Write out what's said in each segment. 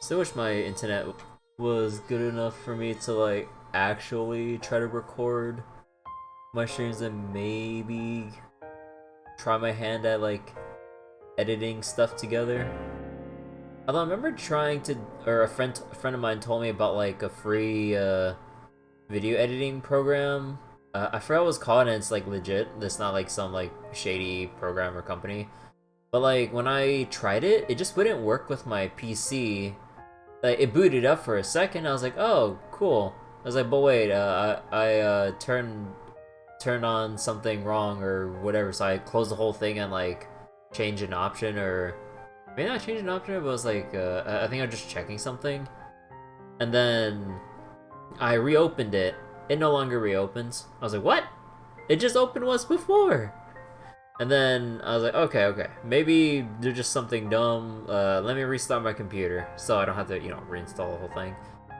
Still wish my internet was good enough for me to like actually try to record my streams and maybe try my hand at like editing stuff together. Although I remember trying to, or a friend of mine told me about like a free video editing program. I forgot what it's called, and it's like legit. It's not like some like shady program or company. But like when I tried it, it just wouldn't work with my PC. Like it booted up for a second. I was like, oh, cool. I was like, but wait, I turned on something wrong or whatever. So I closed the whole thing and like changed an option, or maybe not change an option, but it was like I think I was just checking something, and then I reopened it. It no longer reopens. I was like, what? It just opened once before. And then I was like, okay, maybe there's just something dumb. Let me restart my computer so I don't have to, reinstall the whole thing.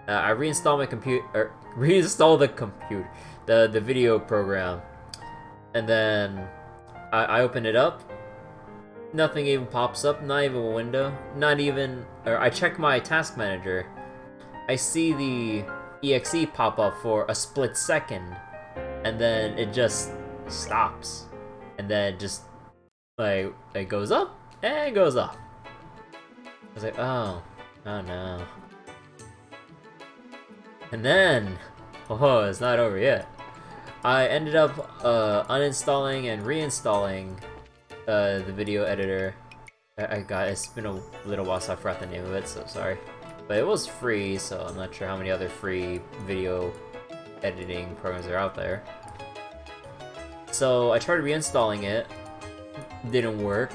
I reinstall my computer, reinstall the computer, the video program, and then I open it up. Nothing even pops up, not even a window, not even. Or I check my task manager. I see the exe pop up for a split second, and then it just stops. And then just like it goes up and goes up. I was like, oh no. And then, oh, it's not over yet. I ended up uninstalling and reinstalling the video editor. It's been a little while, so I forgot the name of it, so sorry. But it was free, so I'm not sure how many other free video editing programs are out there. So I tried reinstalling it, didn't work.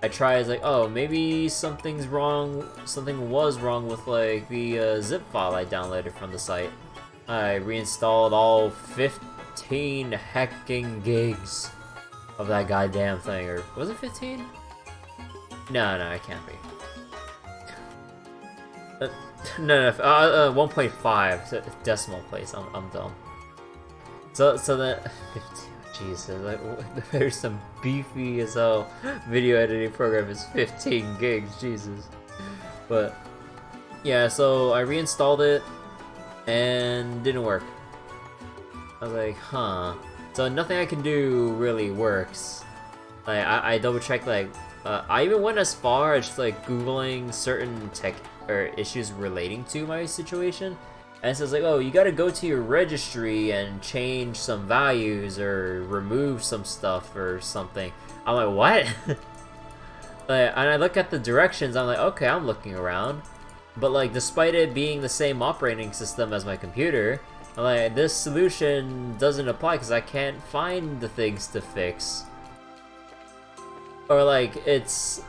I tried like, oh, maybe something's wrong, something was wrong with like the zip file I downloaded from the site. I reinstalled all 15 hecking gigs of that goddamn thing, or was it 15? No, it can't be. No, 1.5 decimal place. I'm dumb. So that 15. Jesus, like, there's some beefy as hell video editing program is 15 gigs, Jesus. But yeah, so I reinstalled it and didn't work. I was like, huh. So nothing I can do really works. Like I double checked, like I even went as far as just like Googling certain tech or issues relating to my situation. And it says like, oh, you gotta go to your registry and change some values or remove some stuff or something. I'm like, what? And I look at the directions, I'm like, okay, I'm looking around. But like, despite it being the same operating system as my computer, I'm like, this solution doesn't apply because I can't find the things to fix. Or like, it's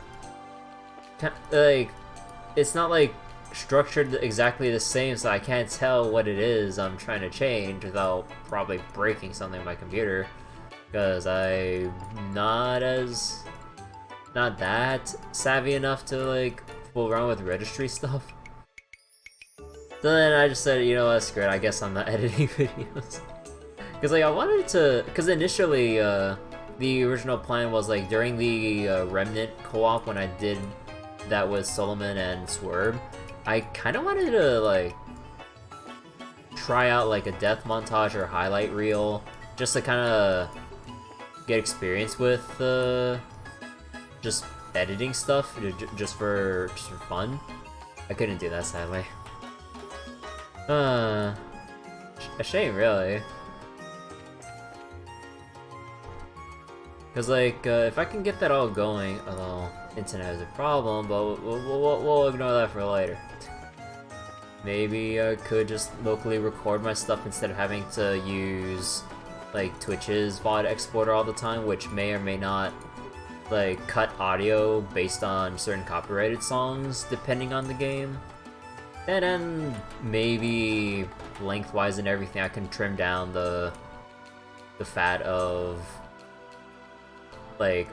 not like structured exactly the same, so I can't tell what it is I'm trying to change without probably breaking something on my computer, because I'm not that savvy enough to like fool around with registry stuff. So then I just said, you know what, screw it, I guess I'm not editing videos. Because like I wanted to, because initially the original plan was like during the Remnant co-op when I did that with Solomon and Swerve, I kind of wanted to like try out like a death montage or highlight reel just to kind of get experience with just editing stuff just for fun. I couldn't do that, sadly. A shame, really. Because like if I can get that all going, although internet is a problem, but we'll ignore that for later. Maybe I could just locally record my stuff instead of having to use like Twitch's VOD exporter all the time, which may or may not like cut audio based on certain copyrighted songs depending on the game. And then maybe lengthwise and everything I can trim down the fat of like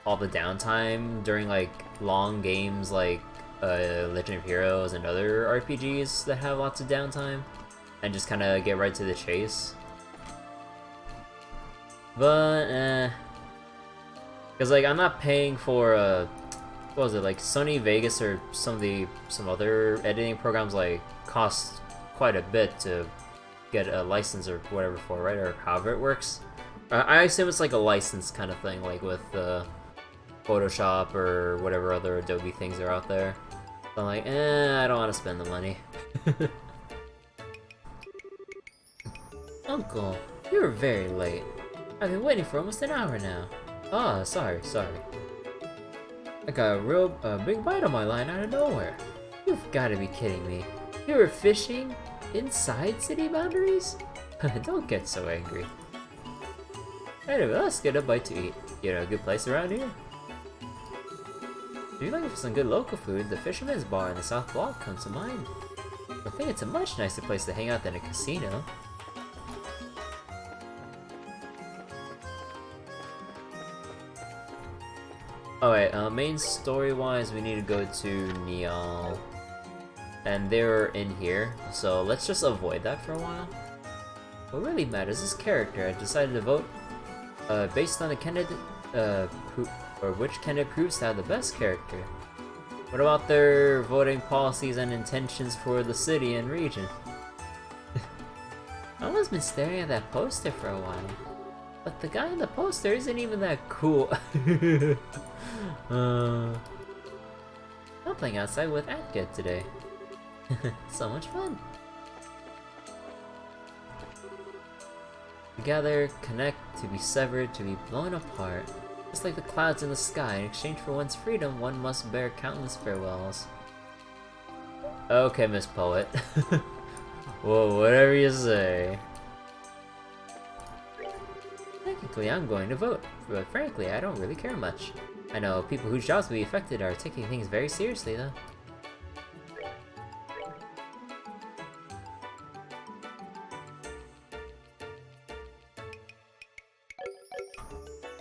all the downtime during like long games like Legend of Heroes and other RPGs that have lots of downtime, and just kind of get right to the chase. But because like I'm not paying for what was it, like Sony Vegas or some other editing programs like cost quite a bit to get a license or whatever for, right? Or however it works. I assume it's like a license kind of thing, like with Photoshop or whatever other Adobe things are out there. So I'm like, I don't want to spend the money. Uncle, you're very late. I've been waiting for almost an hour now. Ah, sorry. I got a big bite on my line out of nowhere. You've got to be kidding me. You were fishing inside city boundaries? Don't get so angry. Anyway, let's get a bite to eat. You know a good place around here? If you're looking for some good local food, the Fisherman's Bar in the South Block comes to mind. I think it's a much nicer place to hang out than a casino. Alright, main story-wise, we need to go to Neal. And they're in here, so let's just avoid that for a while. What really matters is character. I decided to vote based on the candidate, which candidate proves to have the best character. What about their voting policies and intentions for the city and region? I've always been staring at that poster for a while, but the guy in the poster isn't even that cool. I'm playing outside with Atget today. So much fun! Together, connect, to be severed, to be blown apart. Just like the clouds in the sky, in exchange for one's freedom, one must bear countless farewells. Okay, Miss Poet. Whoa, whatever you say. Technically, I'm going to vote, but frankly, I don't really care much. I know people whose jobs will be affected are taking things very seriously, though.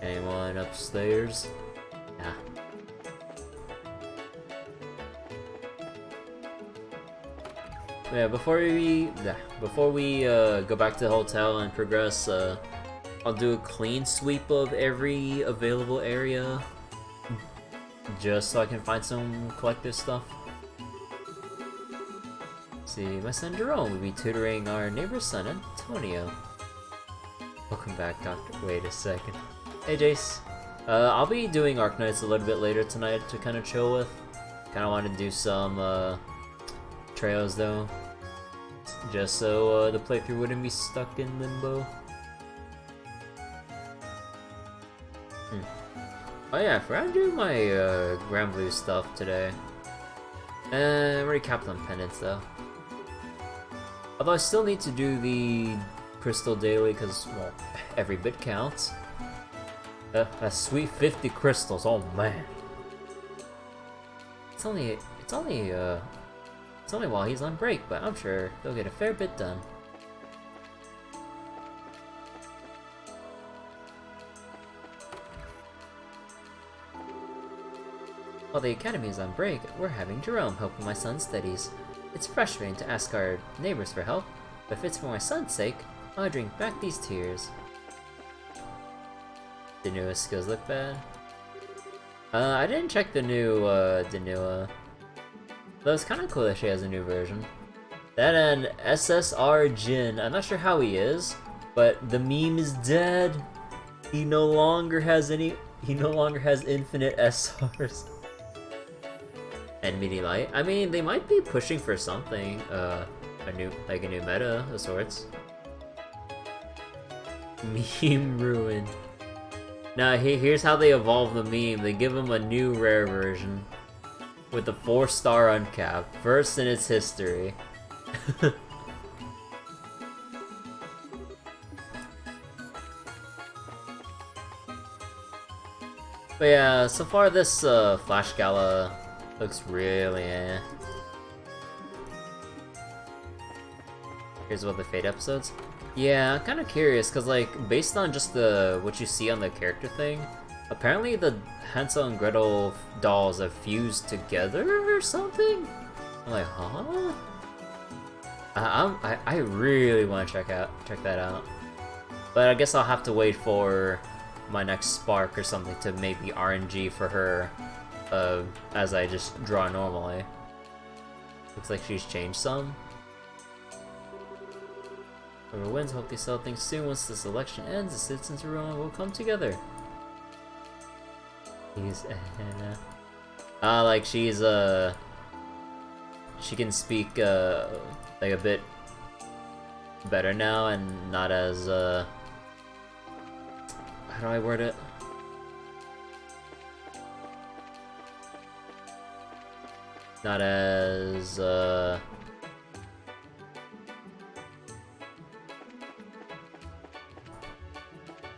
Anyone upstairs? Nah. Yeah, before we go back to the hotel and progress, I'll do a clean sweep of every available area, just so I can find some collective stuff. See, my son Jerome will be tutoring our neighbor's son Antonio. Welcome back, Doctor. Wait a second. Hey, Jace. I'll be doing Arknights a little bit later tonight to kind of chill with. Kind of want to do some trails though, just so the playthrough wouldn't be stuck in limbo. Oh yeah, I forgot to do my Grand Blue stuff today. I already capped on pendants though. Although I still need to do the crystal daily because, well, every bit counts. That sweet 50 crystals, oh man. It's only while he's on break, but I'm sure they'll get a fair bit done. While the academy is on break, we're having Jerome helping my son's studies. It's frustrating to ask our neighbors for help, but if it's for my son's sake, I'll drink back these tears. The newest skills look bad. I didn't check the new Danua. Though it's kind of cool that she has a new version. That and SSR Jin. I'm not sure how he is, but the meme is dead. He no longer has infinite SRs. And MIDI Light. I mean, they might be pushing for something, a new meta of sorts. Meme ruined. Now, here's how they evolve the meme. They give him a new rare version with a 4-star uncapped, first in its history. But yeah, so far this Flash Gala looks really eh. Here's one of the Fate episodes. Yeah, I'm kind of curious, because, like, based on just what you see on the character thing, apparently the Hansel and Gretel dolls have fused together or something? I'm like, huh? I really want to check that out. But I guess I'll have to wait for my next Spark or something to maybe RNG for her as I just draw normally. Looks like she's changed some. Whoever wins, hope they sell things soon. Once this election ends, the citizens of Rome will come together. He's like she's she can speak like a bit better now and not as how do I word it? Not as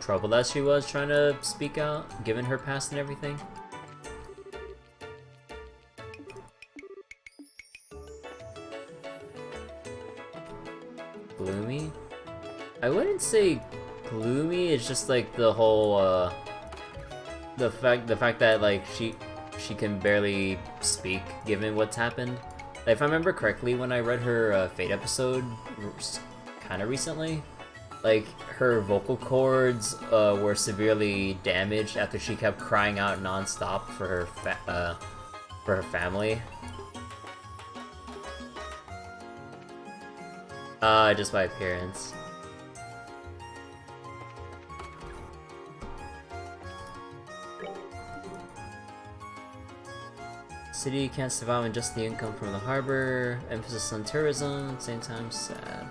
troubled as she was trying to speak out, given her past and everything. Gloomy? I wouldn't say gloomy, it's just like the whole the fact that like she can barely speak given what's happened. If I remember correctly, when I read her Fate episode kind of recently, like her vocal cords were severely damaged after she kept crying out non-stop for her family. Just by appearance. City can't survive on just the income from the harbor. Emphasis on tourism, same time sad.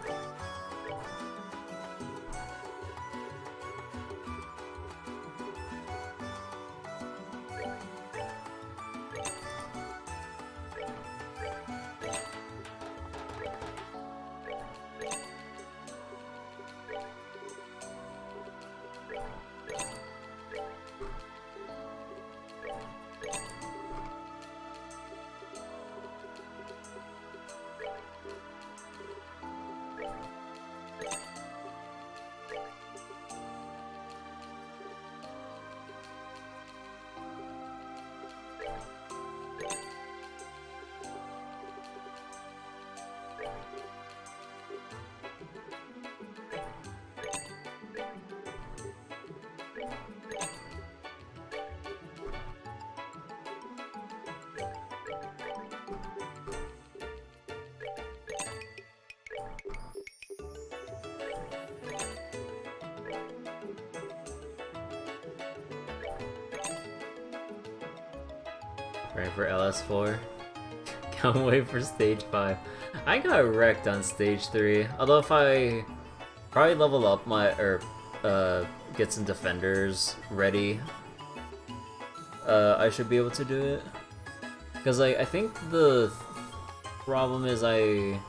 Ready for LS4? Can't wait for stage 5. I got wrecked on stage 3. Although if I probably level up my get some defenders ready, I should be able to do it. Because like I think the problem is actually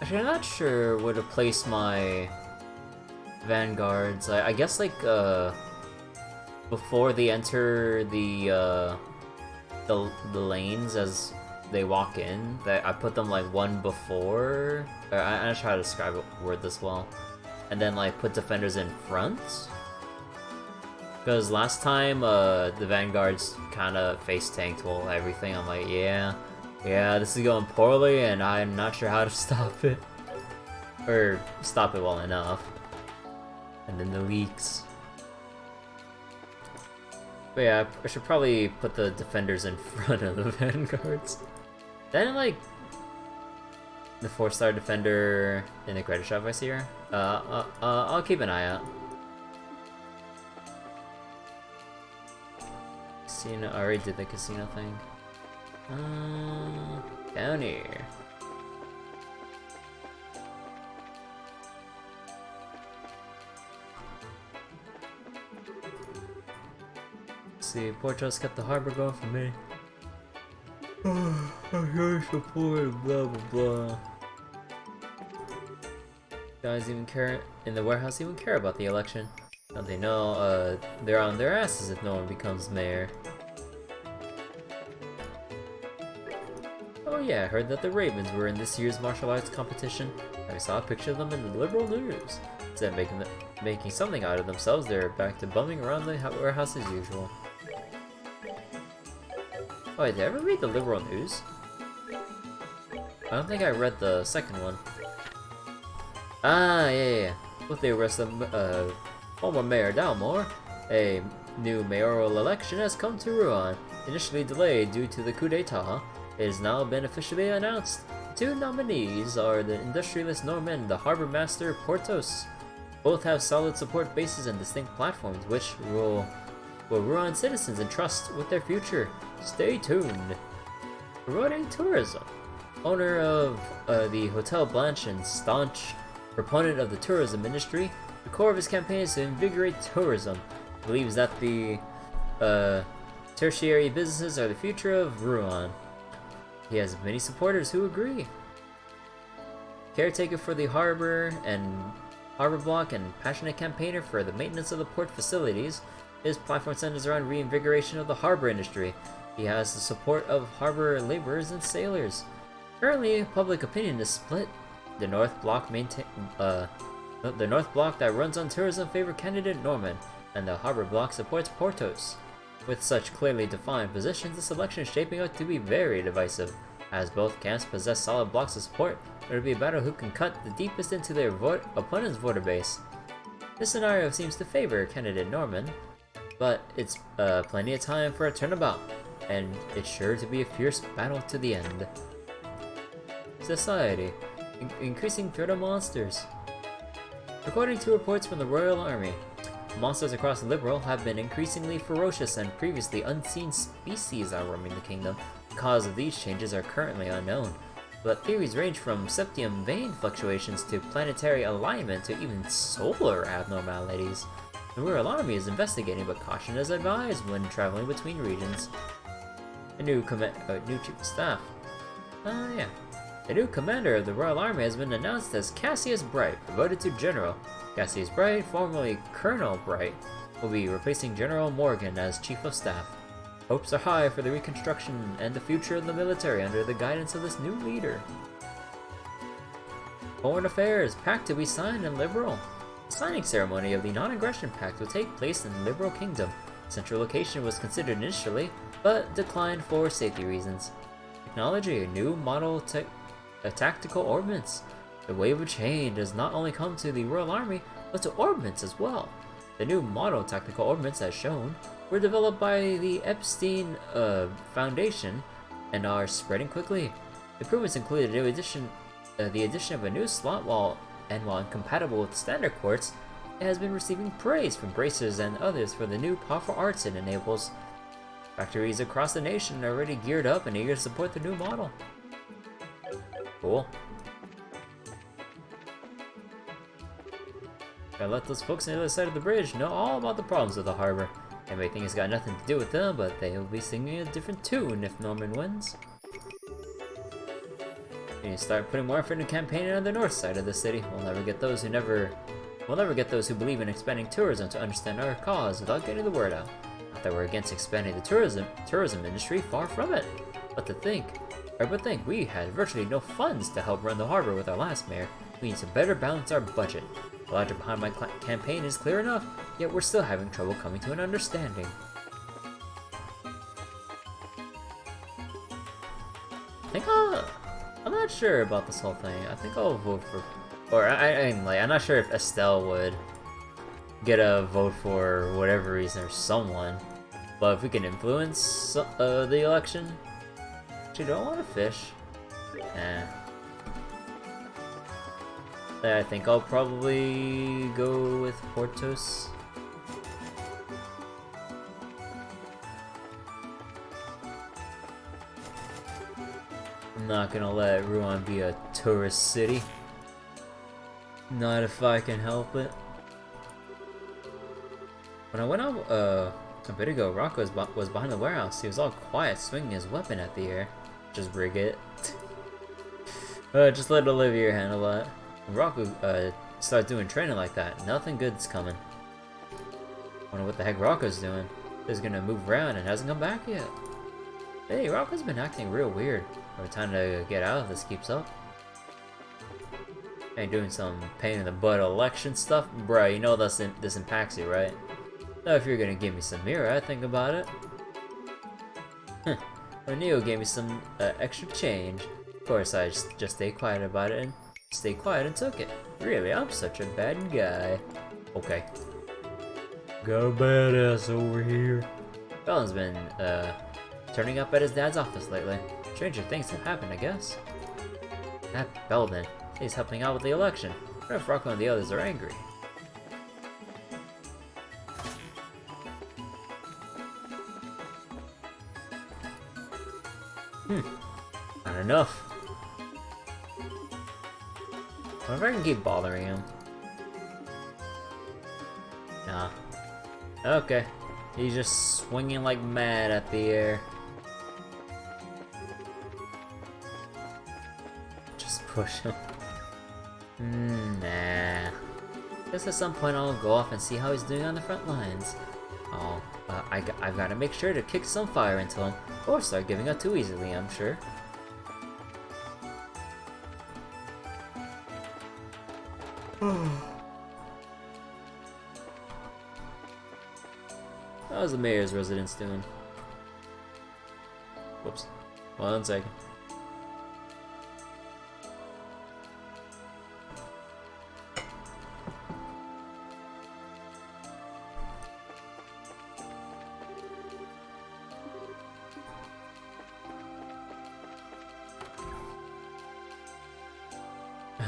I'm not sure where to place my vanguards. I guess like before they enter the lanes as they walk in, that I put them like one before. I try to describe word this well, and then like put defenders in front. Because last time the vanguards kind of face tanked everything. I'm like, yeah, this is going poorly, and I'm not sure how to stop it, or stop it well enough. And then the leaks. But yeah, I should probably put the defenders in front of the vanguards. Then like the 4-star defender in the credit shop I see her. I'll keep an eye out. Casino, I already did the casino thing. Down here. See, Porto's kept the harbor going for me. I support, blah blah blah. Guys even care in the warehouse even care about the election. Don't they know they're on their asses if no one becomes mayor. Oh yeah, I heard that the Ravens were in this year's martial arts competition. I saw a picture of them in the liberal news. Instead of making something out of themselves, they're back to bumming around the warehouse as usual. Oh, did I ever read the liberal news? I don't think I read the second one. Ah, yeah. With the arrest of former Mayor Dalmore, a new mayoral election has come to Ruan. initially delayed due to the coup d'etat, it has now been officially announced. The two nominees are the industrialist Norman and the harbor master Portos. Both have solid support bases and distinct platforms, which will ruin citizens and trust with their future. Stay tuned. Promoting tourism. Owner of the Hotel Blanche and staunch proponent of the tourism industry, the core of his campaign is to invigorate tourism. He believes that the tertiary businesses are the future of Rouen. He has many supporters who agree. Caretaker for the harbor block and passionate campaigner for the maintenance of the port facilities, his platform centers around reinvigoration of the harbor industry. He has the support of harbor laborers and sailors. Currently, public opinion is split. The North Block that runs on tourism favor candidate Norman, and the Harbor Block supports Portos. With such clearly defined positions, the selection is shaping up to be very divisive. As both camps possess solid blocks of support, it will be a battle who can cut the deepest into their opponent's voter base. This scenario seems to favor candidate Norman, but it's plenty of time for a turnabout, and it's sure to be a fierce battle to the end. Society. Increasing threat of monsters. According to reports from the Royal Army, monsters across Liberal have been increasingly ferocious and previously unseen species are roaming the kingdom. The cause of these changes are currently unknown, but theories range from septium vein fluctuations to planetary alignment to even solar abnormalities. The Royal Army is investigating, but caution is advised when traveling between regions. A new chief of staff. The new commander of the Royal Army has been announced as Cassius Bright, promoted to General. Cassius Bright, formerly Colonel Bright, will be replacing General Morgan as Chief of Staff. Hopes are high for the reconstruction and the future of the military under the guidance of this new leader. Foreign Affairs, Pact to be signed in Liberal. The signing ceremony of the Non-Aggression Pact will take place in Liberal Kingdom. Central location was considered initially, but declined for safety reasons. Technology, a new model tactical ordnance. The wave of change has not only come to the Royal Army, but to ordnance as well. The new model tactical ordnance, as shown, were developed by the Epstein Foundation and are spreading quickly. Improvements included the addition of a new slot wall, and while incompatible with standard quartz, it has been receiving praise from bracers and others for the new powerful arts it enables. Factories across the nation are already geared up and eager to support the new model. Cool. Gotta let those folks on the other side of the bridge know all about the problems with the harbor. They may think it's got nothing to do with them, but they will be singing a different tune if Norman wins. You need to start putting more effort into campaigning on the north side of the city. We'll never get those who believe in expanding tourism to understand our cause without getting the word out. Not that we're against expanding the tourism industry, far from it. But think we had virtually no funds to help run the harbor with our last mayor. We need to better balance our budget. The logic behind my campaign is clear enough, yet we're still having trouble coming to an understanding. I'm not sure about this whole thing. I think I'll vote for, or I'm not sure if Estelle would get a vote for whatever reason or someone. But if we can influence the election, actually, do I want to fish? I think I'll probably go with Portos. I'm not gonna let Rouen be a tourist city. Not if I can help it. When I went out a bit ago, Rocco was behind the warehouse. He was all quiet, swinging his weapon at the air. Just rig it. Just let Olivia handle that. When Rocco starts doing training like that, nothing good's coming. Wonder what the heck Rocco's doing. He's gonna move around and hasn't come back yet. Hey, Rocco's been acting real weird. Every time to get out if this keeps up. Ain't doing some pain in the butt election stuff? Bruh, you know this impacts you, right? Now if you're gonna give me some mirror, I'd think about it. When Neo gave me some extra change, of course I just stayed quiet about it and stayed quiet and took it. Really, I'm such a bad guy. Okay. Got a badass over here. Felon's been turning up at his dad's office lately. Stranger things have happened, I guess. That Belden. He's helping out with the election. What if Rocco and the others are angry? Not enough. I wonder if I can keep bothering him. Nah. Okay. He's just swinging like mad at the air. Just push him. Nah. Guess at some point I'll go off and see how he's doing on the front lines. Oh, I've got to make sure to kick some fire into him, or start giving up too easily, I'm sure. How's the mayor's residence doing? Whoops. 1 second.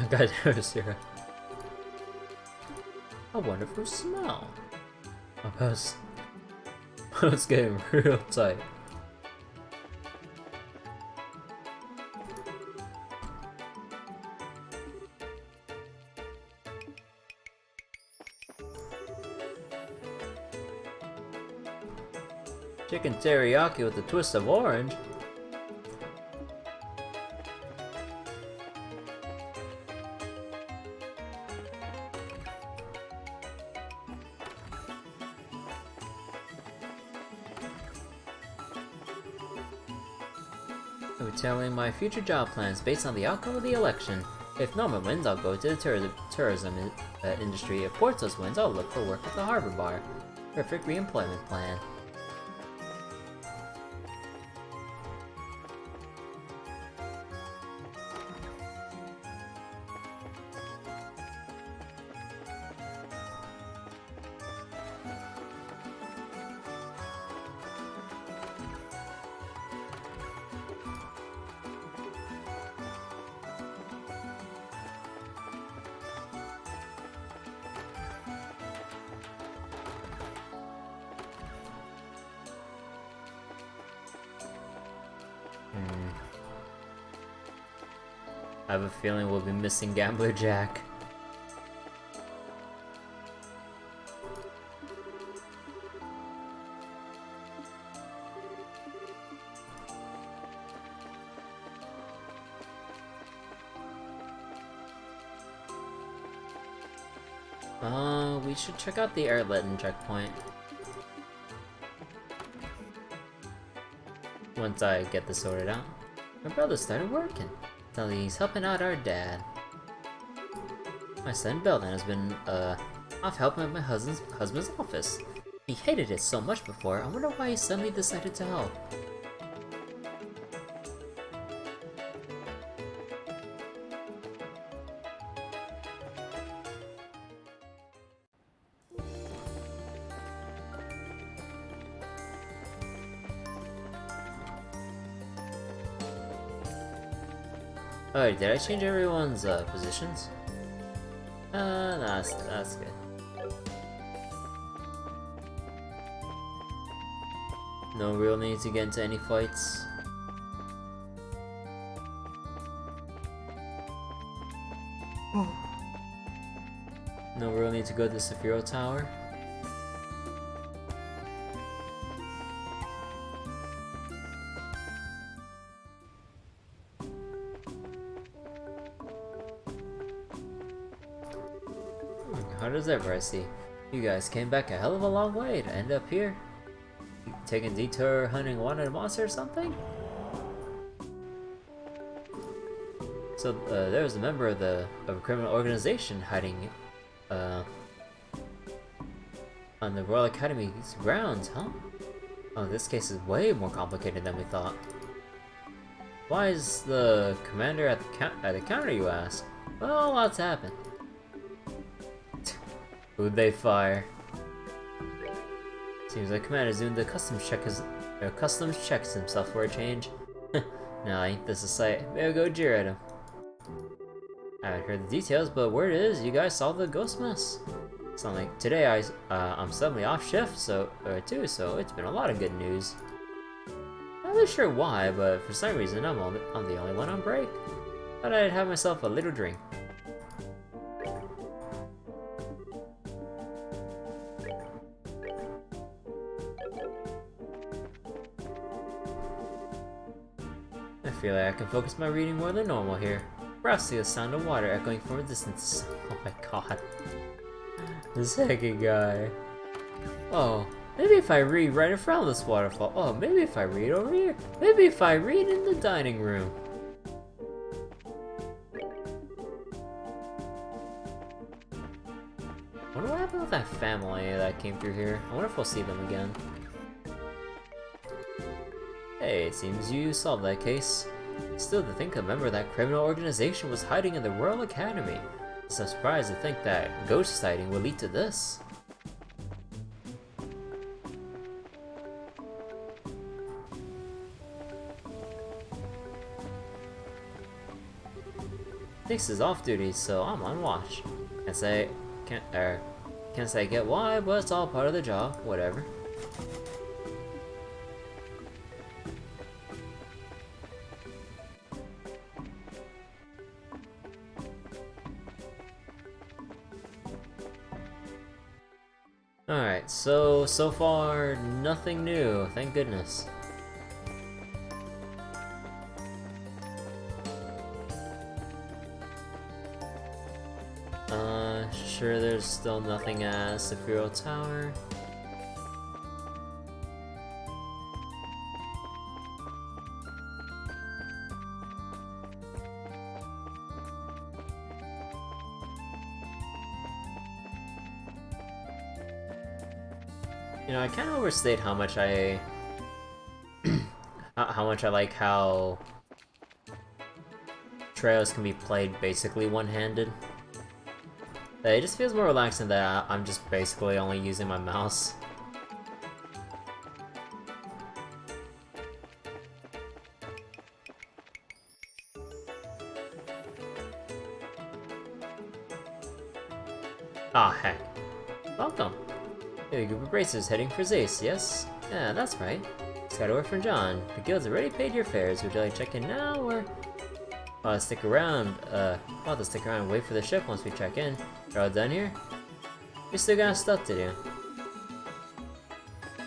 God, Sarah. A wonderful smell. Oh, it's getting real tight. Chicken teriyaki with a twist of orange. I'm telling my future job plans based on the outcome of the election. If Norman wins, I'll go to the tourism industry. If Portos wins, I'll look for work at the harbor bar. Perfect re-employment plan. I have a feeling we'll be missing Gambler Jack. We should check out the Airletten checkpoint. Once I get this sorted out. My brother started working. He's helping out our dad. My son Belden has been off helping at my husband's office. He hated it so much before. I wonder why he suddenly decided to help. Oh, did I change everyone's positions? No, that's good. No real need to get into any fights. No real need to go to the Saphiro Tower. How does ever I see? You guys came back a hell of a long way to end up here. You taking a detour hunting wanted monster or something? So there was a member of a criminal organization hiding on the Royal Academy's grounds, huh? Oh, this case is way more complicated than we thought. Why is the commander at the counter, you ask? Well, lots happened. Who'd they fire? Seems like commander's doing the customs check Customs checks himself for a change. Nah, ain't this a sight? Maybe I'll go jeer at him. I haven't heard the details, but word is you guys solved the ghost mess. Something like today I'm suddenly off shift, so it's been a lot of good news. Not really sure why, but for some reason I'm the only one on break. Thought I'd have myself a little drink. I feel like I can focus my reading more than normal here. Perhaps see the sound of water echoing from a distance. Oh my god. The second guy. Oh, maybe if I read right in front of this waterfall. Oh, maybe if I read over here. Maybe if I read in the dining room. I wonder what happened with that family that came through here. I wonder if we'll see them again. Hey, it seems you solved that case. Still, to think a member of that criminal organization was hiding in the Royal Academy. So I'm surprised to think that ghost sighting will lead to this. Nix is off duty, so I'm on watch. Can't say I get why, but it's all part of the job. Whatever. Alright, so far, nothing new, thank goodness. Sure there's still nothing at Saphiro Tower. You know, I kind of overstate how much I like how trails can be played basically one-handed. It just feels more relaxing that I'm just basically only using my mouse. Ah, heck. Welcome. Hey, group of racers heading for Zace, yes? Yeah, that's right. Just got a word from John. The guild's already paid your fares. Would you like to check in now, or... stick around, I'll have to stick around and wait for the ship once we check in. You're all done here? We still got stuff to do.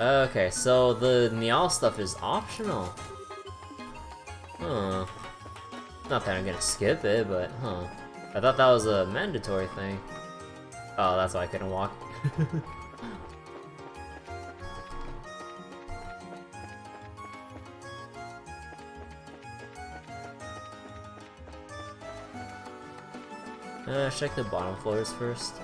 Okay, so the Niall stuff is optional. Huh. Not that I'm gonna skip it, but huh. I thought that was a mandatory thing. Oh, that's why I couldn't walk. Check the bottom floors first.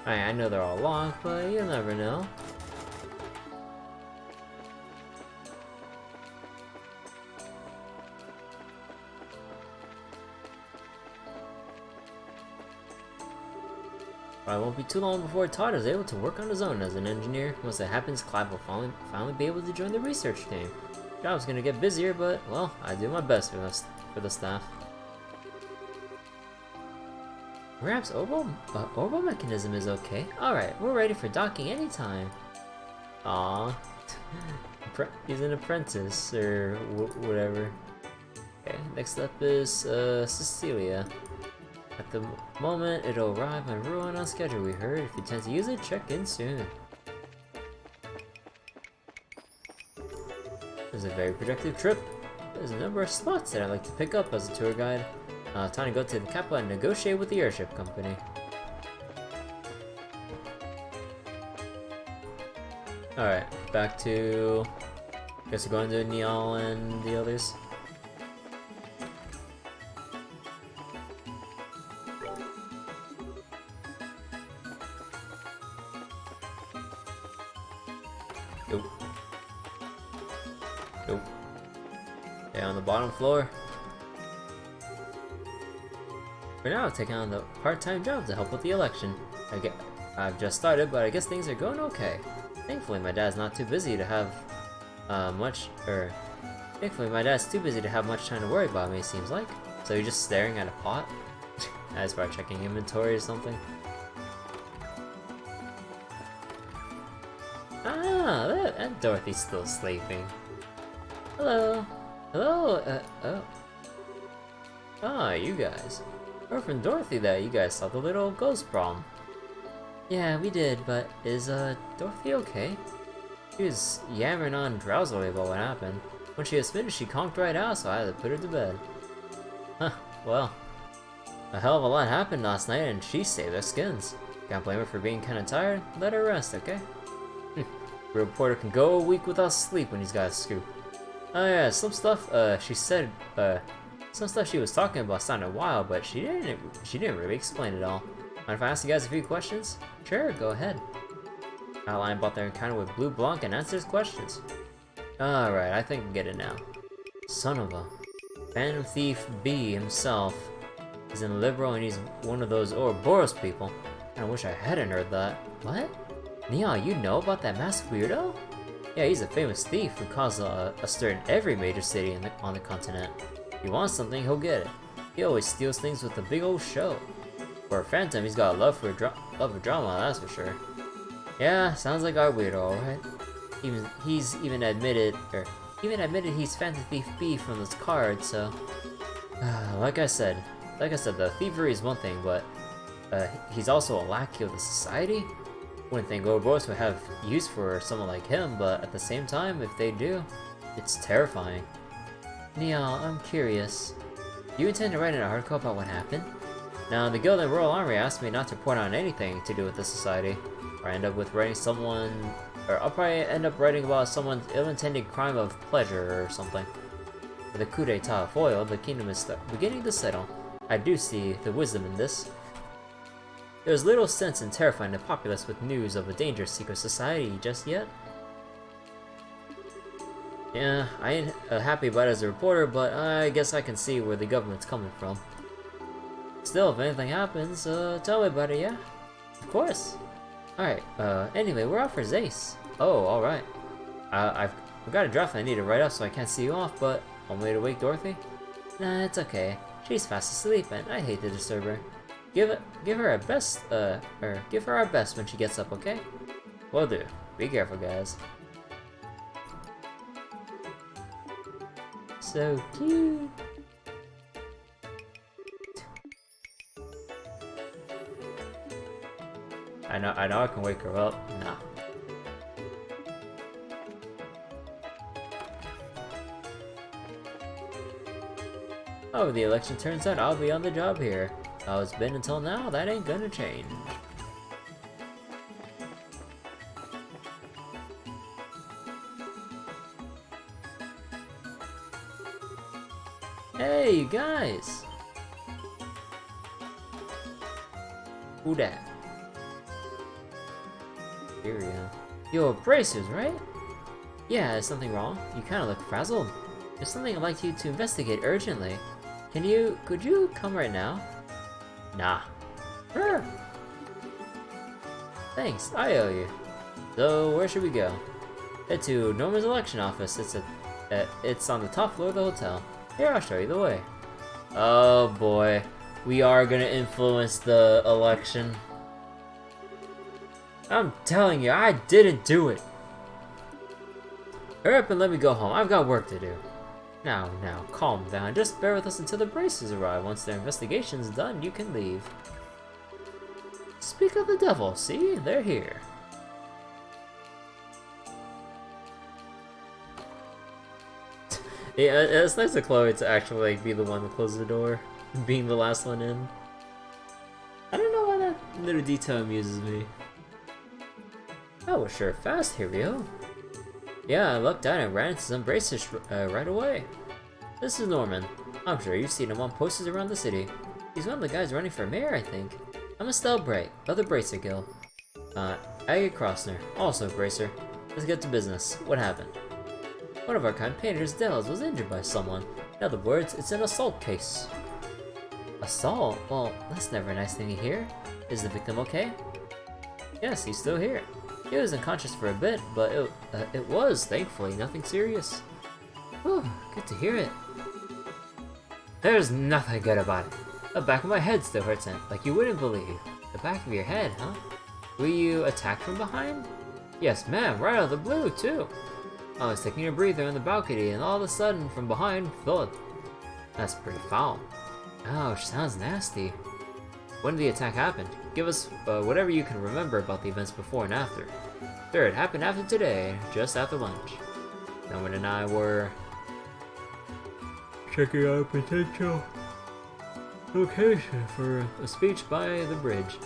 Alright, I know they're all locked, but you'll never know. It won't be too long before Todd is able to work on his own as an engineer. Once that happens, Clive will finally be able to join the research team. Job's gonna get busier, but, well, I do my best for the staff. Perhaps orbital mechanism is okay. Alright, we're ready for docking anytime. Aww. He's an apprentice, or whatever. Okay, next up is Cecilia. At the moment, it'll arrive on Ruin on schedule, we heard. If you intend to use it, check in soon. It was a very productive trip. There's a number of spots that I'd like to pick up as a tour guide. Time to go to the capital and negotiate with the airship company. Alright, back to... Guess we're going to Niall and the others. Nope. Nope. Yeah, on the bottom floor. For now, I've taken on the part-time job to help with the election. I've just started, but I guess things are going okay. Thankfully, my dad's not too busy to have Thankfully, my dad's too busy to have much time to worry about me, it seems like. So you're just staring at a pot? As by checking inventory or something? Ah, and Dorothy's still sleeping. Hello. Hello, oh. Ah, you guys. We're from Dorothy that you guys saw the little ghost prom. Yeah, we did, but is, Dorothy okay? She was yammering on drowsily about what happened. When she was finished, she conked right out, so I had to put her to bed. Huh, well. A hell of a lot happened last night, and she saved our skins. Can't blame her for being kinda tired. Let her rest, okay? The reporter can go a week without sleep when he's got a scoop. Oh yeah, some stuff, she said, some stuff she was talking about sounded wild, but she didn't really explain it all. Mind if I ask you guys a few questions? Sure, go ahead. Outline about their encounter with Blue Blanc and answers questions. Alright, I think I get it now. Son of a... Phantom Thief B himself is an liberal and he's one of those Ouroboros people. I wish I hadn't heard that. What? Nia, you know about that masked weirdo? Yeah, he's a famous thief who caused a stir in every major city on the continent. If he wants something, he'll get it. He always steals things with a big old show. For a phantom, he's got a love for drama, that's for sure. Yeah, sounds like our weirdo, alright? He's even admitted he's Phantom Thief B from this card, so... like I said, the thievery is one thing, but he's also a lackey of the society? Wouldn't think Ouroboros would have use for someone like him, but at the same time, if they do, it's terrifying. Nia, I'm curious. Do you intend to write in a article about what happened? Now, the Guild and Royal Army asked me not to report on anything to do with the society, or I end up with writing I'll probably end up writing about someone's ill-intended crime of pleasure or something. With the coup d'etat foiled, the kingdom is beginning to settle. I do see the wisdom in this. There's little sense in terrifying the populace with news of a dangerous secret society just yet. Yeah, I ain't happy about it as a reporter, but I guess I can see where the government's coming from. Still, if anything happens, tell me about it, yeah? Of course. Alright, anyway, we're off for Zace. Oh, alright. I've got a draft I need to write up so I can't see you off, but want me to wake Dorothy? Nah, it's okay. She's fast asleep and I hate to disturb her. Give her our best when she gets up, okay? Will do. Be careful, guys. So cute. I know I can wake her up. Nah. Oh, the election turns out I'll be on the job here. How it's been until now, that ain't gonna change. Hey, you guys! Who dat? Here we go. Yo, bracers, right? Yeah, is something wrong? You kinda look frazzled. There's something I'd like you to investigate urgently. Could you come right now? Nah. Thanks, I owe you. So, where should we go? Head to Norman's election office. It's on the top floor of the hotel. Here, I'll show you the way. Oh boy. We are gonna influence the election. I'm telling you, I didn't do it. Hurry up and let me go home. I've got work to do. Now, calm down. Just bear with us until the Bracers arrive. Once their investigation's done, you can leave. Speak of the devil, see? They're here. Yeah, it's nice of Chloe to actually be the one to close the door, being the last one in. I don't know why that little detail amuses me. That was sure fast, Hirio. Yeah, I lucked out and ran into some Bracers right away. This is Norman. I'm sure you've seen him on posters around the city. He's one of the guys running for mayor, I think. I'm Estelle Bright, of the Bracer Guild. Agate Crossner, also Bracer. Let's get to business. What happened? One of our campaigners, Dells, was injured by someone. In other words, it's an assault case. Assault? Well, that's never a nice thing to hear. Is the victim okay? Yes, he's still here. He was unconscious for a bit, but it was, thankfully, nothing serious. Whew, good to hear it. There's nothing good about it. The back of my head still hurts, like you wouldn't believe. The back of your head, huh? Were you attacked from behind? Yes, ma'am, right out of the blue, too. I was taking a breather on the balcony, and all of a sudden, from behind, thud. That's pretty foul. Ouch, sounds nasty. When did the attack happen? Give us whatever you can remember about the events before and after. Sure, it happened after today, just after lunch. Norman and I were checking out a potential location for a speech by the bridge.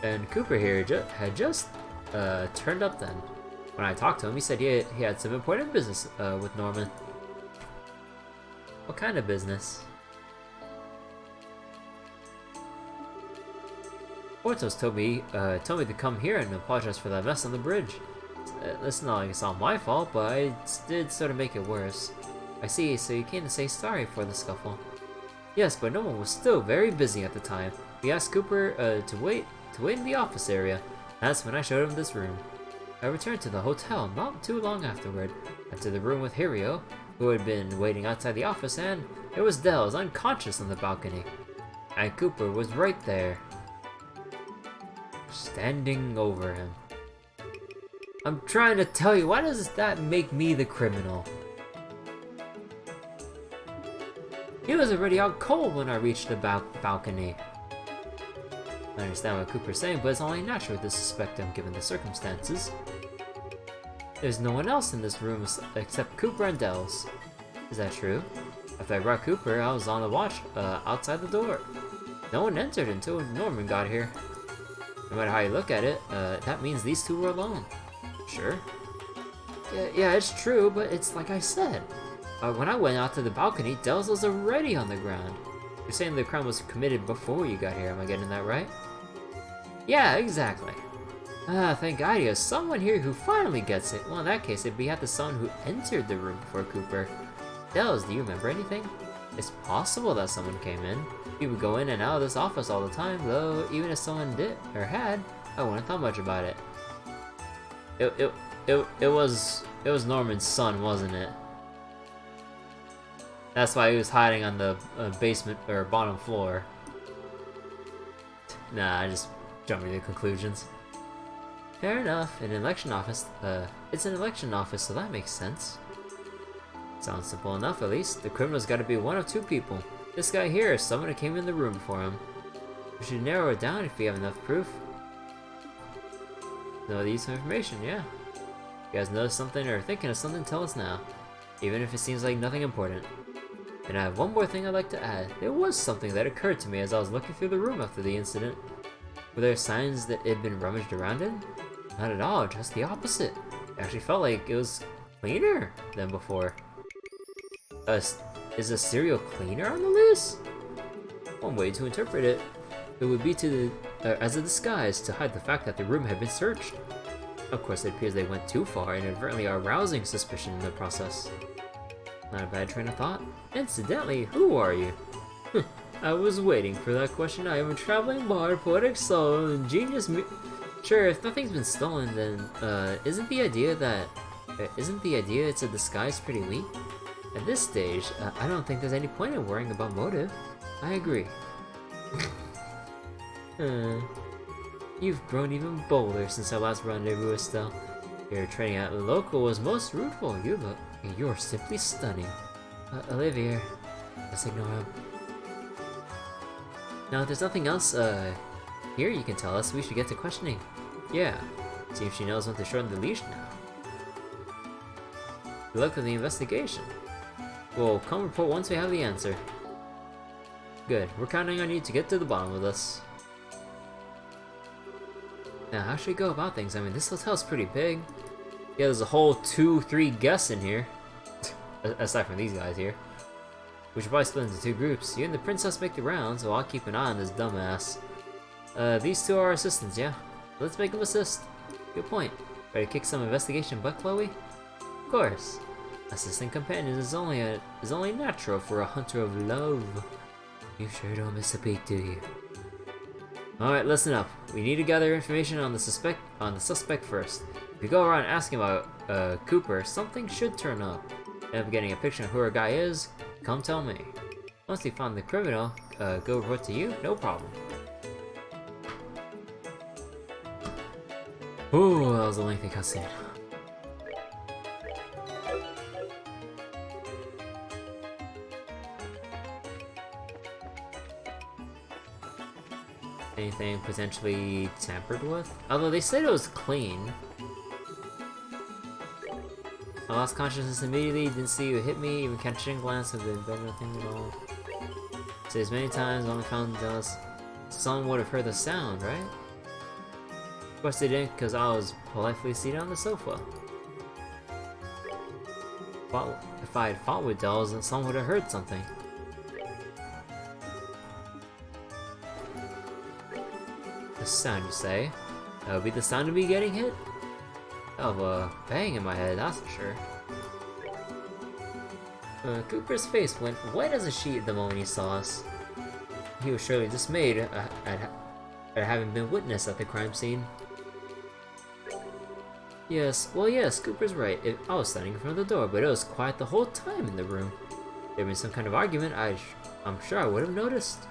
And Cooper here had just turned up then. When I talked to him, he said he had some important business with Norman. What kind of business? Portos told me to come here and apologize for that mess on the bridge. It's not like it's all my fault, but I did sort of make it worse. I see, so you came to say sorry for the scuffle. Yes, but Norman was still very busy at the time. We asked Cooper to wait in the office area. That's when I showed him this room. I returned to the hotel not too long afterward, entered the room with Hirio, who had been waiting outside the office, and it was Dells unconscious on the balcony. And Cooper was right there, standing over him. I'm trying to tell you, why does that make me the criminal? He was already out cold when I reached the balcony. I understand what Cooper's saying, but it's only natural to suspect him given the circumstances. There's no one else in this room except Cooper and Dells. Is that true? After I brought Cooper, I was on the watch outside the door. No one entered until Norman got here. No matter how you look at it, that means these two were alone. Sure. Yeah, it's true, but it's like I said. When I went out to the balcony, Dells was already on the ground. You're saying the crime was committed before you got here, am I getting that right? Yeah, exactly. Thank God you have someone here who finally gets it. Well, in that case, it'd be the someone who entered the room before Cooper. Dells, do you remember anything? It's possible that someone came in. People go in and out of this office all the time, though even if someone did, or had, I wouldn't have thought much about it. It was Norman's son, wasn't it? That's why he was hiding on the basement or bottom floor. Nah, I just jumping to conclusions. Fair enough. An election office. It's an election office, so that makes sense. Sounds simple enough, at least. The criminal's got to be one of two people. This guy here is someone who came in the room before him. We should narrow it down if we have enough proof. Know the use of information, yeah. You guys notice something or thinking of something, tell us now. Even if it seems like nothing important. And I have one more thing I'd like to add. There was something that occurred to me as I was looking through the room after the incident. Were there signs that it had been rummaged around in? Not at all, just the opposite. It actually felt like it was cleaner than before. Is a serial cleaner on the loose? One way to interpret it, it would be as a disguise to hide the fact that the room had been searched. Of course, it appears they went too far, inadvertently arousing suspicion in the process. Not a bad train of thought. Incidentally, who are you? I was waiting for that question. I am a traveling bard, poetic soul, and genius Sure, if nothing's been stolen, then, isn't the idea it's a disguise pretty weak? At this stage, I don't think there's any point in worrying about motive. I agree. You've grown even bolder since our last rendezvous, Estelle. Your training at local was most fruitful. You're simply stunning. Olivier, let's ignore him. Now, if there's nothing else, here you can tell us, we should get to questioning. Yeah, see if she knows when to shorten the leash now. Good luck with the investigation. We'll come report once we have the answer. Good, we're counting on you to get to the bottom of this. Now, how should we go about things? I mean, this hotel's pretty big. Yeah, there's a whole 2-3 guests in here. Aside from these guys here. We should probably split into 2 groups. You and the princess make the rounds, so I'll keep an eye on this dumbass. These two are assistants, yeah? Let's make them assist. Good point. Ready to kick some investigation butt, Chloe? Of course. Assistant companions is only natural for a hunter of love. You sure don't miss a beat, do you? Alright, listen up. We need to gather information on the suspect first. If you go around asking about Cooper, something should turn up. End up getting a picture of who our guy is, come tell me. Once we found the criminal, go report to you, no problem. Ooh, that was a lengthy cutscene. Anything potentially tampered with? Although they said it was clean. I lost consciousness immediately, didn't see you hit me, even catching a glance of the nothing at all. Says many times, only found Dallas. Someone would have heard the sound, right? Of course they didn't, because I was politely seated on the sofa. If I had fought with dolls, then someone would have heard something. The sound, you say? That would be the sound of me getting hit? Of a bang in my head, that's for sure. Cooper's face went white as a sheet the moment he saw us. He was surely dismayed at having been witness at the crime scene. Yes, Cooper's right. I was standing in front of the door, but it was quiet the whole time in the room. If there had been some kind of argument, I'm sure I would have noticed.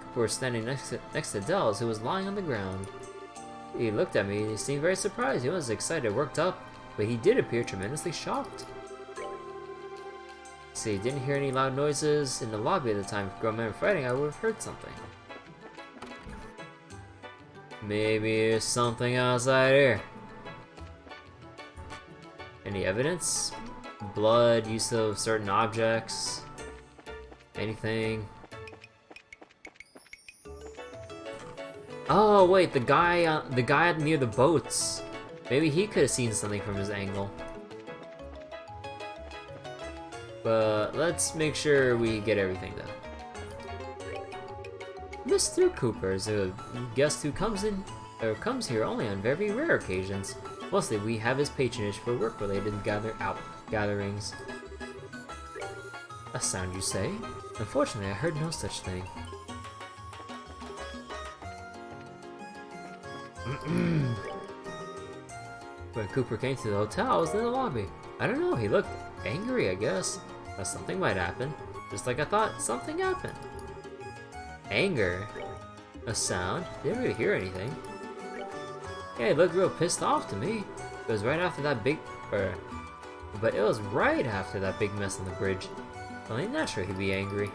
Cooper was standing next to Dells, who was lying on the ground. He looked at me and he seemed very surprised. He wasn't excited, worked up, but he did appear tremendously shocked. See, he didn't hear any loud noises in the lobby at the time. If grown men were fighting, I would have heard something. Maybe there's something outside here. Any evidence? Blood, use of certain objects? Anything? Oh wait, the guy near the boats. Maybe he could have seen something from his angle. But let's make sure we get everything done. Mr. Cooper is a guest who comes here only on very rare occasions. Mostly we have his patronage for work-related gatherings. A sound, you say? Unfortunately, I heard no such thing. When Cooper came to the hotel, I was in the lobby. I don't know, he looked angry, I guess. But something might happen. Just like I thought, something happened. Anger? A sound? Didn't really hear anything. Yeah, he looked real pissed off to me. It was right after that big... but it was right after that big mess on the bridge. Only natural he'd be angry.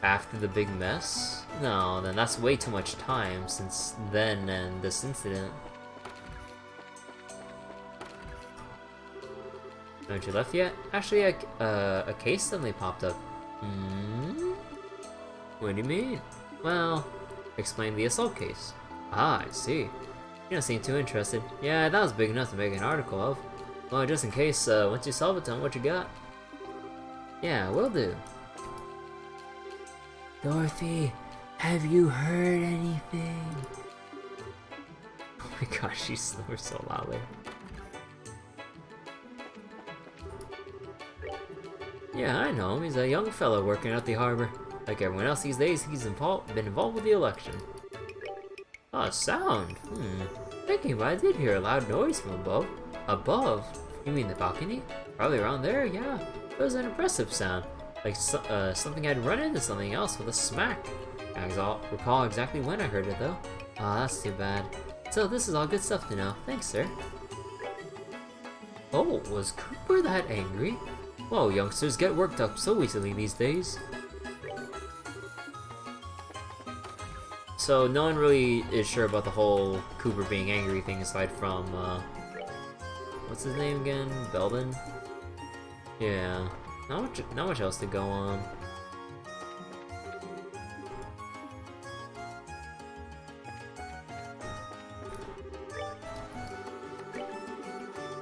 After the big mess? No, then that's way too much time since then and this incident. Haven't you left yet? Actually, a case suddenly popped up. What do you mean? Well, explain the assault case. Ah, I see. You don't seem too interested. Yeah, that was big enough to make an article of. Well, just in case, once you solve it, tell me what you got. Yeah, will do. Dorothy, have you heard anything? Oh my gosh, she snores so loudly. Yeah, I know him. He's a young fellow working at the harbor. Like everyone else these days, he's been involved with the election. Oh, a sound? Thinking about it, I did hear a loud noise from above. Above? You mean the balcony? Probably around there, yeah. It was an impressive sound. Like something had run into something else with a smack. I don't recall exactly when I heard it though. Oh, that's too bad. So this is all good stuff to know. Thanks, sir. Oh, was Cooper that angry? Whoa, youngsters get worked up so easily these days. So no one really is sure about the whole Cooper being angry thing aside from, what's his name again? Belden? Yeah, not much else to go on.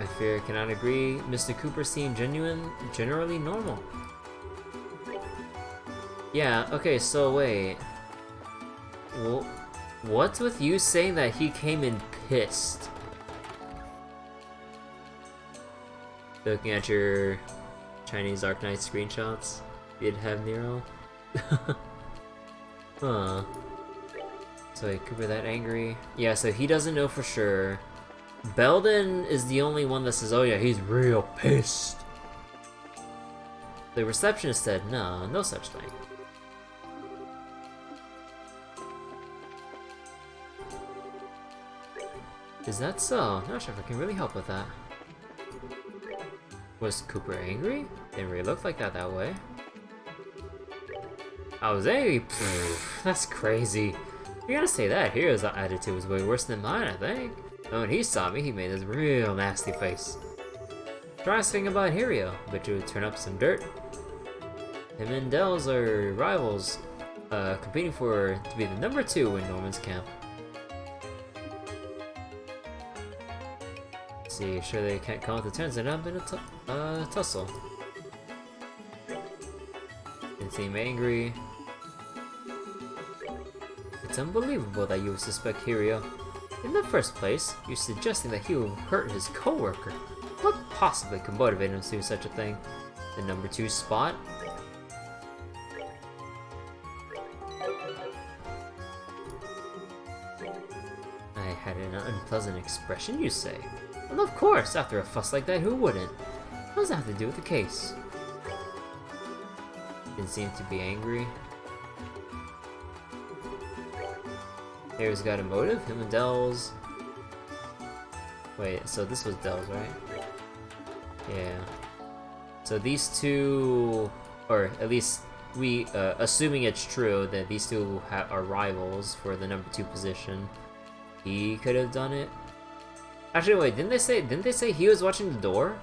I fear I cannot agree. Mr. Cooper seemed generally normal. Yeah, okay, so wait. Well, what's with you saying that he came in pissed? Looking at your Chinese Arc Knight screenshots. You'd have Nero. Huh. So wait, Cooper that angry? Yeah, so he doesn't know for sure. Belden is the only one that says, oh yeah, he's real pissed. The receptionist said, no, no such thing. Is that so? Not sure if I can really help with that. Was Cooper angry? Didn't really look like that way. I was angry? Pfft, that's crazy. You gotta say that. Hero's attitude was way worse than mine, I think. And when he saw me, he made this real nasty face. Try asking about Hirio. Bet you would turn up some dirt. Him and Dells are rivals, competing to be the number 2 in Norman's camp. Let's see, sure they can't come to terms and up in a tussle. Didn't seem angry. It's unbelievable that you would suspect Hirio. In the first place, you're suggesting that he will hurt his co-worker. What possibly could motivate him to do such a thing? The number 2 spot? I had an unpleasant expression, you say? Well, of course, after a fuss like that, who wouldn't? What does that have to do with the case? Didn't seem to be angry. Harry's got a motive, him and Dells. Wait, so this was Dells, right? Yeah. So these two, or at least we, assuming it's true that these two are rivals for the number 2 position, he could have done it. Actually, wait, didn't they say he was watching the door?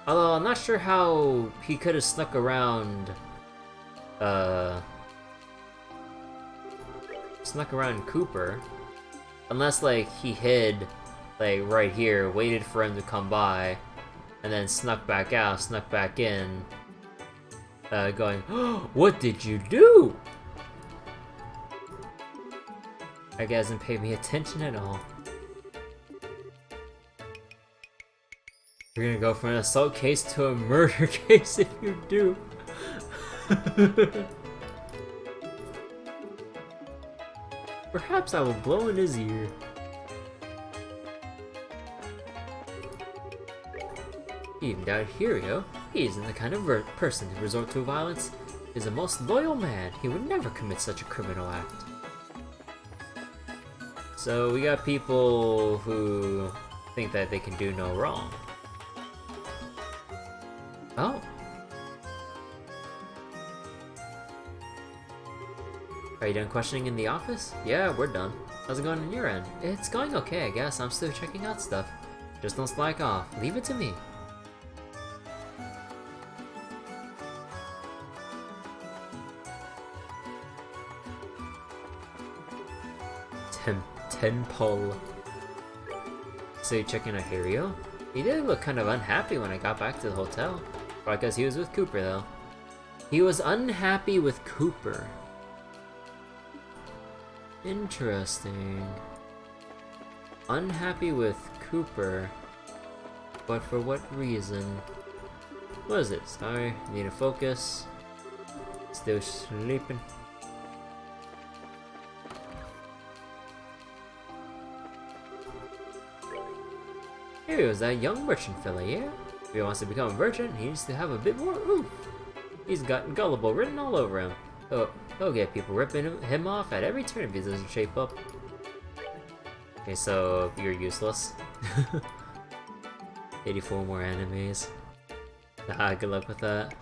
Although I'm not sure how he could have snuck around, Cooper, unless like he hid like right here, waited for him to come by, and then snuck back out, snuck back in, going, oh, what did you do? That guy hasn't paid me attention at all. You're gonna go from an assault case to a murder case if you do. Perhaps I will blow in his ear. Even down Hirio, he isn't the kind of person to resort to violence. He's a most loyal man. He would never commit such a criminal act. So we got people who think that they can do no wrong. Oh. Are you done questioning in the office? Yeah, we're done. How's it going on your end? It's going okay, I guess. I'm still checking out stuff. Just don't slack off. Leave it to me. Tenpole. So you checking out Hirio? He did look kind of unhappy when I got back to the hotel. Probably because he was with Cooper, though. He was unhappy with Cooper. Interesting. Unhappy with Cooper. But for what reason? What is it? Sorry, need to focus. Still sleeping. Here was that young merchant fella, yeah? If he wants to become a merchant, he needs to have a bit more oomph. He's got gullible written all over him. Oh, he'll get people ripping him off at every turn if he doesn't shape up. Okay, so you're useless. 84 more enemies. Ah, good luck with that.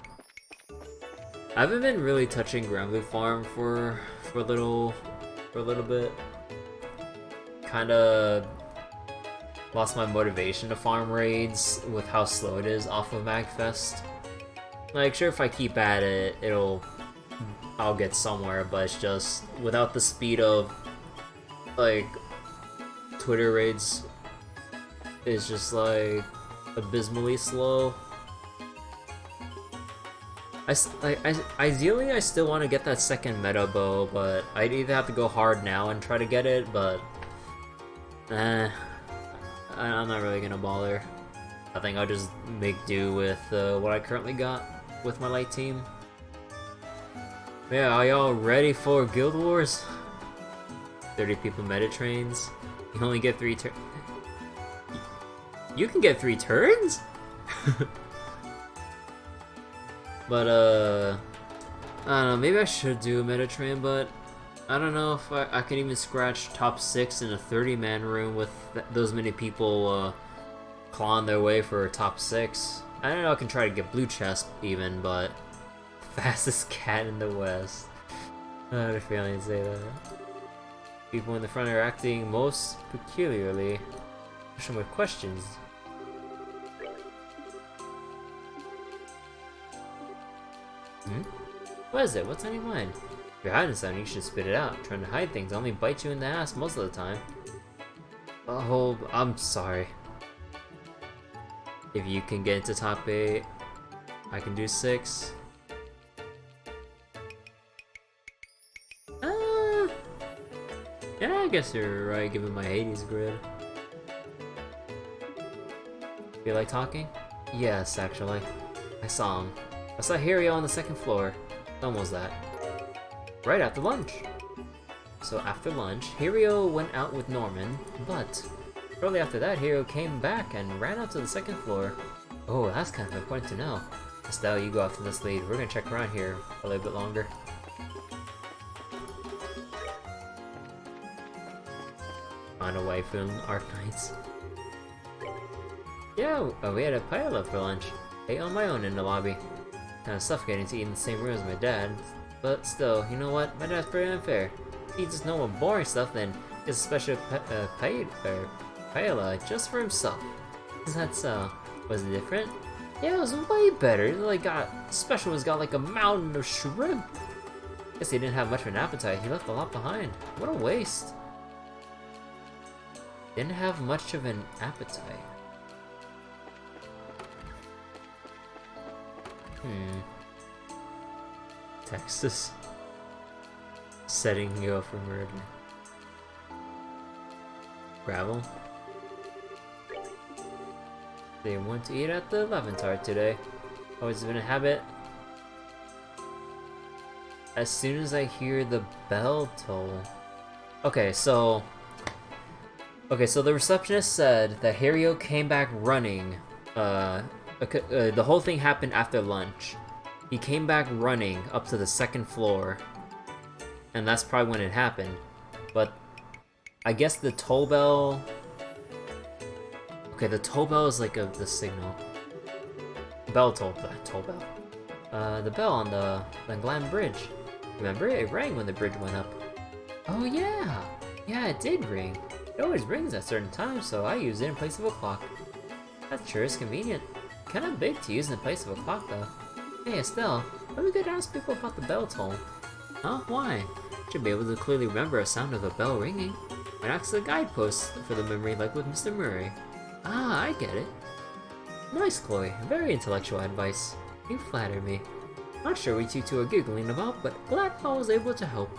I haven't been really touching Granblue Farm for a little bit. Kinda lost my motivation to farm raids with how slow it is off of MagFest. Like, sure, if I keep at it, I'll get somewhere, but it's just without the speed of like Twitter raids, it's just like abysmally slow. Ideally, I still want to get that second meta bow, but I'd either have to go hard now and try to get it, but I'm not really gonna bother. I think I'll just make do with what I currently got with my light team. Yeah, are y'all ready for Guild Wars? 30 people meta trains. You only get 3 turns. You can get 3 turns? But, I don't know, maybe I should do a meta train, but I don't know if I can even scratch top 6 in a 30-man room with those many people clawing their way for a top 6. I don't know, I can try to get blue chest even, but fastest cat in the West. I had a feeling to say that. People in the front are acting most peculiarly. Some with questions. What is it? What's on your mind? If you're hiding something, you should spit it out. Trying to hide things only bite you in the ass most of the time. Oh, I'm sorry. If you can get into top 8, I can do 6. Yeah, I guess you're right, given my Hades grid. Feel like talking? Yes, actually. I saw him. I saw Hirio on the 2nd floor. When was that? Right after lunch. So after lunch, Hirio went out with Norman, but shortly after that, Hirio came back and ran up to the 2nd floor. Oh, that's kind of important to know. Estelle, you go after this lead. We're gonna check around here a little bit longer. Find a waifu in Arknights. Yeah, we had a pileup for lunch. Ate on my own in the lobby. Kind of suffocating to eat in the same room as my dad. But still, you know what? My dad's pretty unfair. He eats just normal boring stuff, then gets a special paella just for himself. Is that so? Was it different? Yeah, it was way better. Special was got like a mountain of shrimp. Guess he didn't have much of an appetite. He left a lot behind. What a waste. Didn't have much of an appetite. Texas. Setting you up for murder. Gravel. They want to eat at the Leventhart today. Always been a habit. As soon as I hear the bell toll. Okay, so the receptionist said that Hirio came back running. The whole thing happened after lunch. He came back running up to the 2nd floor, and that's probably when it happened. But I guess the toll bell. Okay, the toll bell is like the signal. Bell toll, the toll bell. The bell on the Glen Bridge. Remember, it rang when the bridge went up. Oh yeah, it did ring. It always rings at certain times, so I use it in place of a clock. That sure is convenient. Kinda big to use in place of a clock, though. Hey, Estelle, maybe we could ask people about the bell toll. Huh? Why? Should be able to clearly remember a sound of a bell ringing. Might act as a guidepost for the memory, like with Mr. Murray. Ah, I get it. Nice, Chloe. Very intellectual advice. You flatter me. Not sure what you two are giggling about, but glad I was able to help.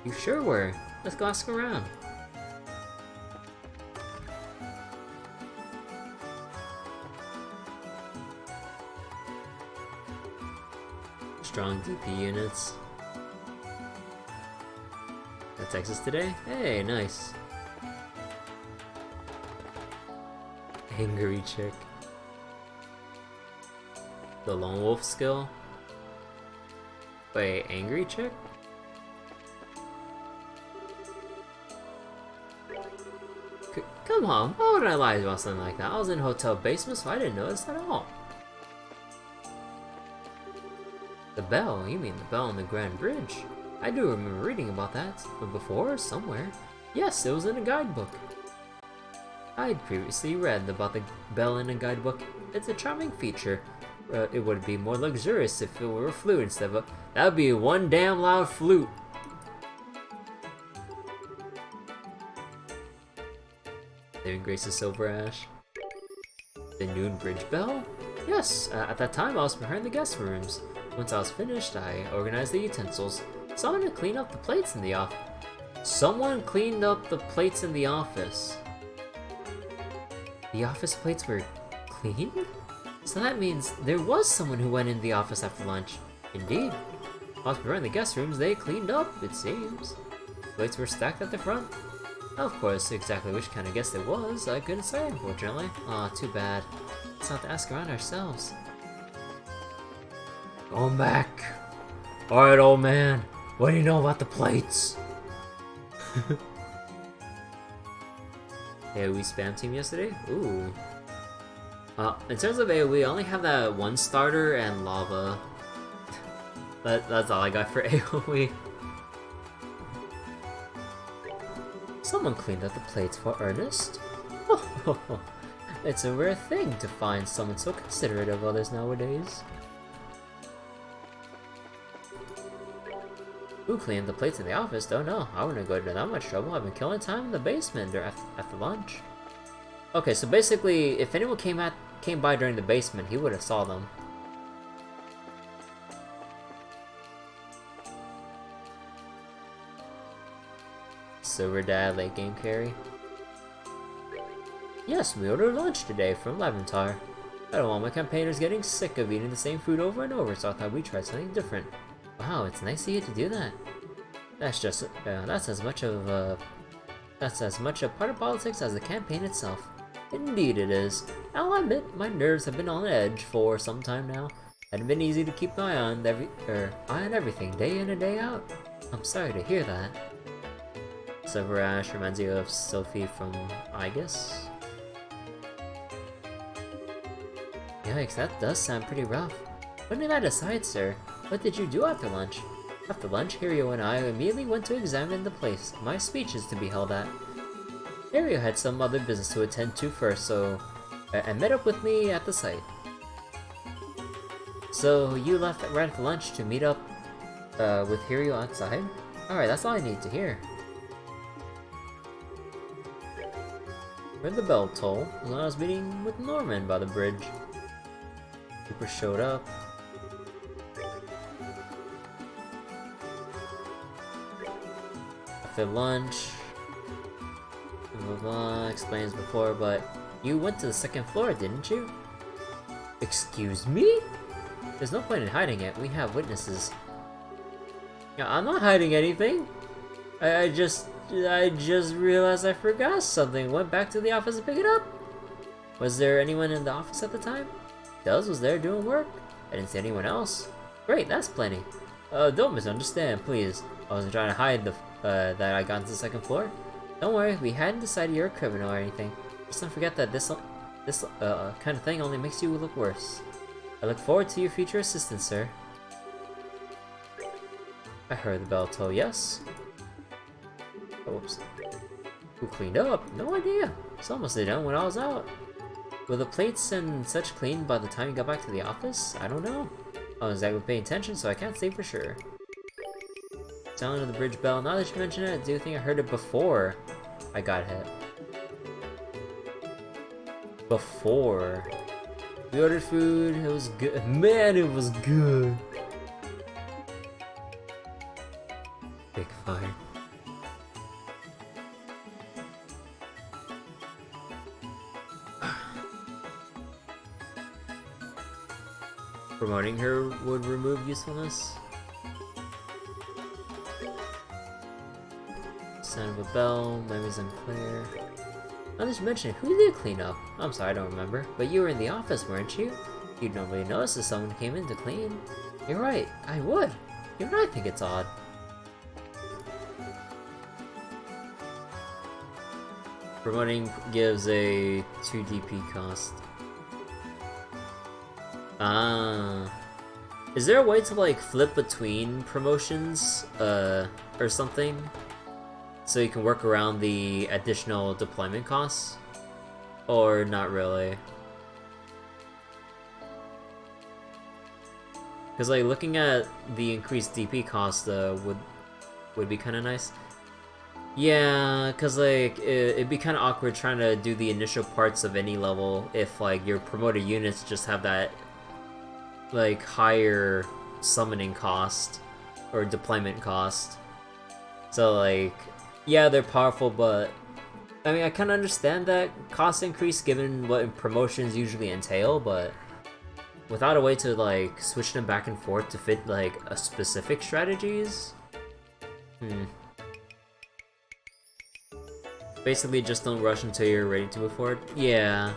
You sure were. Let's go ask around. Strong DP units. That Texas today? Hey, nice. Angry chick. The lone wolf skill? Wait, angry chick? Come on, why would I lie about something like that? I was in a hotel basement, so I didn't notice at all. The bell? You mean the bell on the Grand Bridge? I do remember reading about that, but before, somewhere. Yes, it was in a guidebook. I'd previously read about the bell in a guidebook. It's a charming feature. It would be more luxurious if it were a flute instead of a... That would be one damn loud flute. Saving Grace of Silver Ash. The noon bridge bell? Yes, at that time I was preparing the guest rooms. Once I was finished, I organized the utensils. Someone to clean up the plates in the office. Someone cleaned up the plates in the office. The office plates were clean? So that means there was someone who went in the office after lunch. Indeed. Whilst we were in the guest rooms, they cleaned up, it seems. Plates were stacked at the front. Of course, exactly which kind of guest it was, I couldn't say, unfortunately. Aw, too bad. Let's have to ask around ourselves. Going back. Alright, old man. What do you know about the plates? AoE spam team yesterday? Ooh. In terms of AoE, I only have that one starter and lava. That's all I got for AoE. Someone cleaned up the plates for Ernest? It's a rare thing to find someone so considerate of others nowadays. Who cleaned the plates in the office? Don't know. I wouldn't go to that much trouble. I've been killing time in the basement after lunch. Okay, so basically, if anyone came by during the basement, he would have saw them. Silver Dad, late game carry. Yes, we ordered lunch today from Laventar. I don't want my campaigners getting sick of eating the same food over and over, so I thought we'd try something different. Wow, it's nice of you to do that. That's as much a part of politics as the campaign itself. Indeed it is. I'll admit, my nerves have been on edge for some time now. Hadn't been easy to keep an eye on everything, day in and day out. I'm sorry to hear that. Silver Ash reminds you of Sophie from Igus. Yikes, that does sound pretty rough. Putting that aside, sir, what did you do after lunch? After lunch, Hirio and I immediately went to examine the place my speech is to be held at. Hirio had some other business to attend to first, and met up with me at the site. So you left right after lunch to meet up with Hirio outside? Alright, that's all I need to hear. Heard the bell toll when I was meeting with Norman by the bridge. Cooper showed up. After lunch, blah, blah, blah, explains before, but you went to the second floor, didn't you? Excuse me? There's no point in hiding it. We have witnesses. Yeah, I'm not hiding anything. I just realized I forgot something. Went back to the office to pick it up. Was there anyone in the office at the time? Duz was there doing work. I didn't see anyone else. Great, that's plenty. Don't misunderstand, please. I wasn't trying to hide that I got into the second floor. Don't worry, we hadn't decided you're a criminal or anything. Just don't forget that this kind of thing only makes you look worse. I look forward to your future assistance, sir. I heard the bell toll, yes? Oops. Who cleaned up? No idea. Someone must have done when I was out. Were the plates and such cleaned by the time you got back to the office? I don't know. I wasn't exactly paying attention, so I can't say for sure. Sound of the bridge bell. Now that you mention it, I do think I heard it before I got hit. Before. We ordered food. It was good. Man, it was good. Big fire. Promoting her would remove usefulness. Sound of a bell, memories unclear. Now just mention, who did clean up? I'm sorry, I don't remember. But you were in the office, weren't you? You'd normally notice if someone came in to clean. You're right, I would. Even I think it's odd. Promoting gives a 2 DP cost. Is there a way to like flip between promotions, or something? So you can work around the additional deployment costs? Or not really? Because like looking at the increased DP cost would be kind of nice. Yeah, because like it'd be kind of awkward trying to do the initial parts of any level if like your promoted units just have that like higher summoning cost or deployment cost. So like, yeah, they're powerful, but I mean, I kind of understand that cost increase given what promotions usually entail, but without a way to like switch them back and forth to fit like a specific strategies, basically just don't rush until you're ready to move forward. Yeah.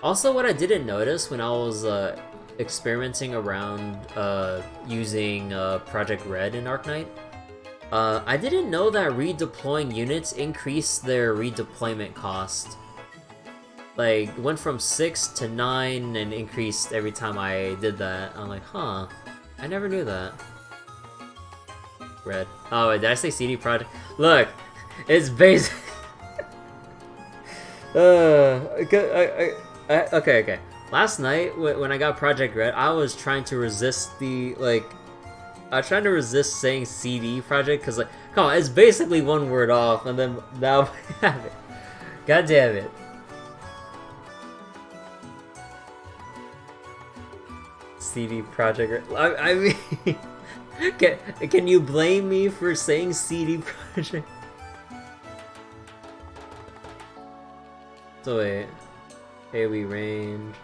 Also, what I didn't notice when I was experimenting around using Project Red in Arknight, I didn't know that redeploying units increased their redeployment cost. Like, went from 6 to 9 and increased every time I did that. I'm like, huh, I never knew that. Red. Oh, wait, did I say CD Projekt? Look, it's basic. Okay. Last night, when I got Project Red, I was trying to resist the, like, I was trying to resist saying CD Projekt, because, like, come on, it's basically one word off, and then now I have it. God damn it. CD Projekt Red. I mean, can you blame me for saying CD Projekt? So wait, AoE range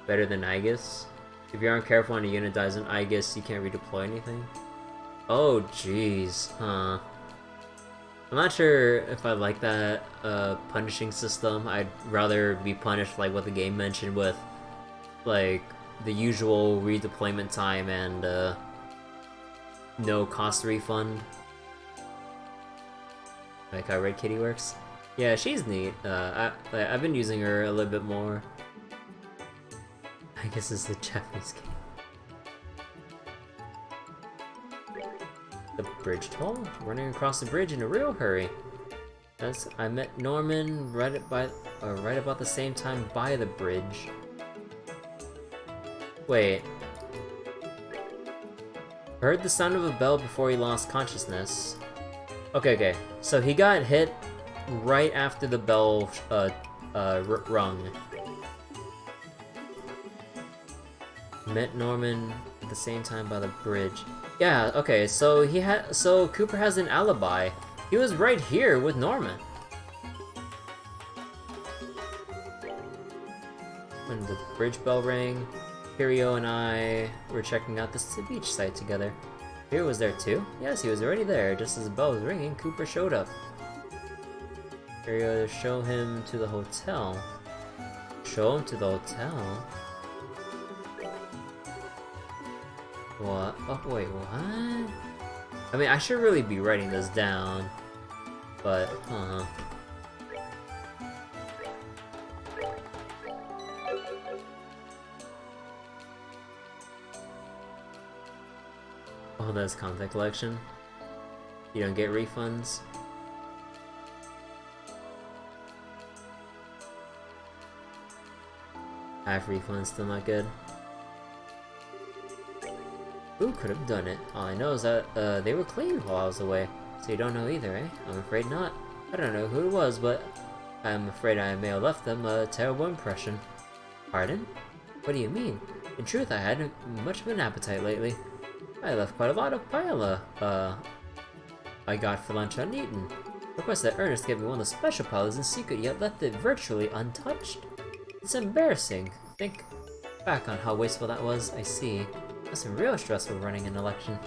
better than Aegis? If you aren't careful and a unit dies in Aegis, you can't redeploy anything? Oh jeez, huh. I'm not sure if I like that punishing system. I'd rather be punished like what the game mentioned with like the usual redeployment time and no cost refund. Like how Red Kitty works. Yeah, she's neat. I've been using her a little bit more. I guess it's the Japanese game. The bridge toll? Running across the bridge in a real hurry. I met Norman right about the same time by the bridge. Wait. Heard the sound of a bell before he lost consciousness. Okay. So he got hit right after the bell rung. Met Norman at the same time by the bridge. Yeah, okay, so Cooper has an alibi. He was right here with Norman. When the bridge bell rang, Kirio and I were checking out the beach site together. Kirio was there too? Yes, he was already there. Just as the bell was ringing, Cooper showed up. Kirio showed him to the hotel. Show him to the hotel? What? Oh, wait, what? I mean, I should really be writing this down. But, Oh, that's content collection. You don't get refunds. Half refunds, still not good. Who could have done it? All I know is that they were clean while I was away. So you don't know either, eh? I'm afraid not. I don't know who it was, but I'm afraid I may have left them a terrible impression. Pardon? What do you mean? In truth, I hadn't much of an appetite lately. I left quite a lot of paella, I got for lunch uneaten. Request that Ernest gave me one of the special paellas in secret, yet left it virtually untouched. It's embarrassing. Think back on how wasteful that was, I see. That's real stressful running an election.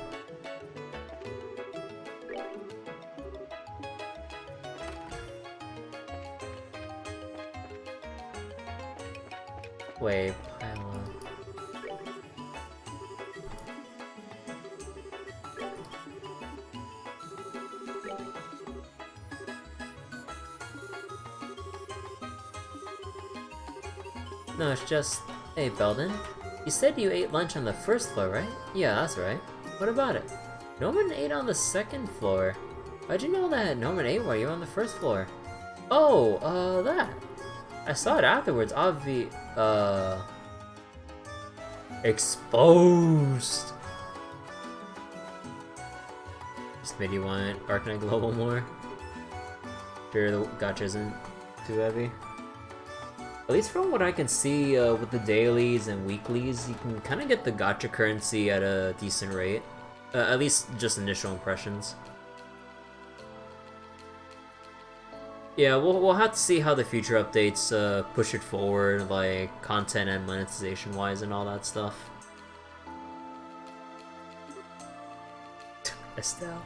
Wait, paella. No, it's just... Hey, Belden. You said you ate lunch on the first floor, right? Yeah, that's right. What about it? Norman ate on the second floor. How'd you know that Norman ate while you were on the first floor? Oh, that. I saw it afterwards, exposed. Just made you want Arknight Global more? Sure, the gacha isn't too heavy. At least from what I can see with the dailies and weeklies, you can kind of get the gacha currency at a decent rate. At least just initial impressions. Yeah, we'll have to see how the future updates push it forward, like content and monetization wise and all that stuff. Estelle.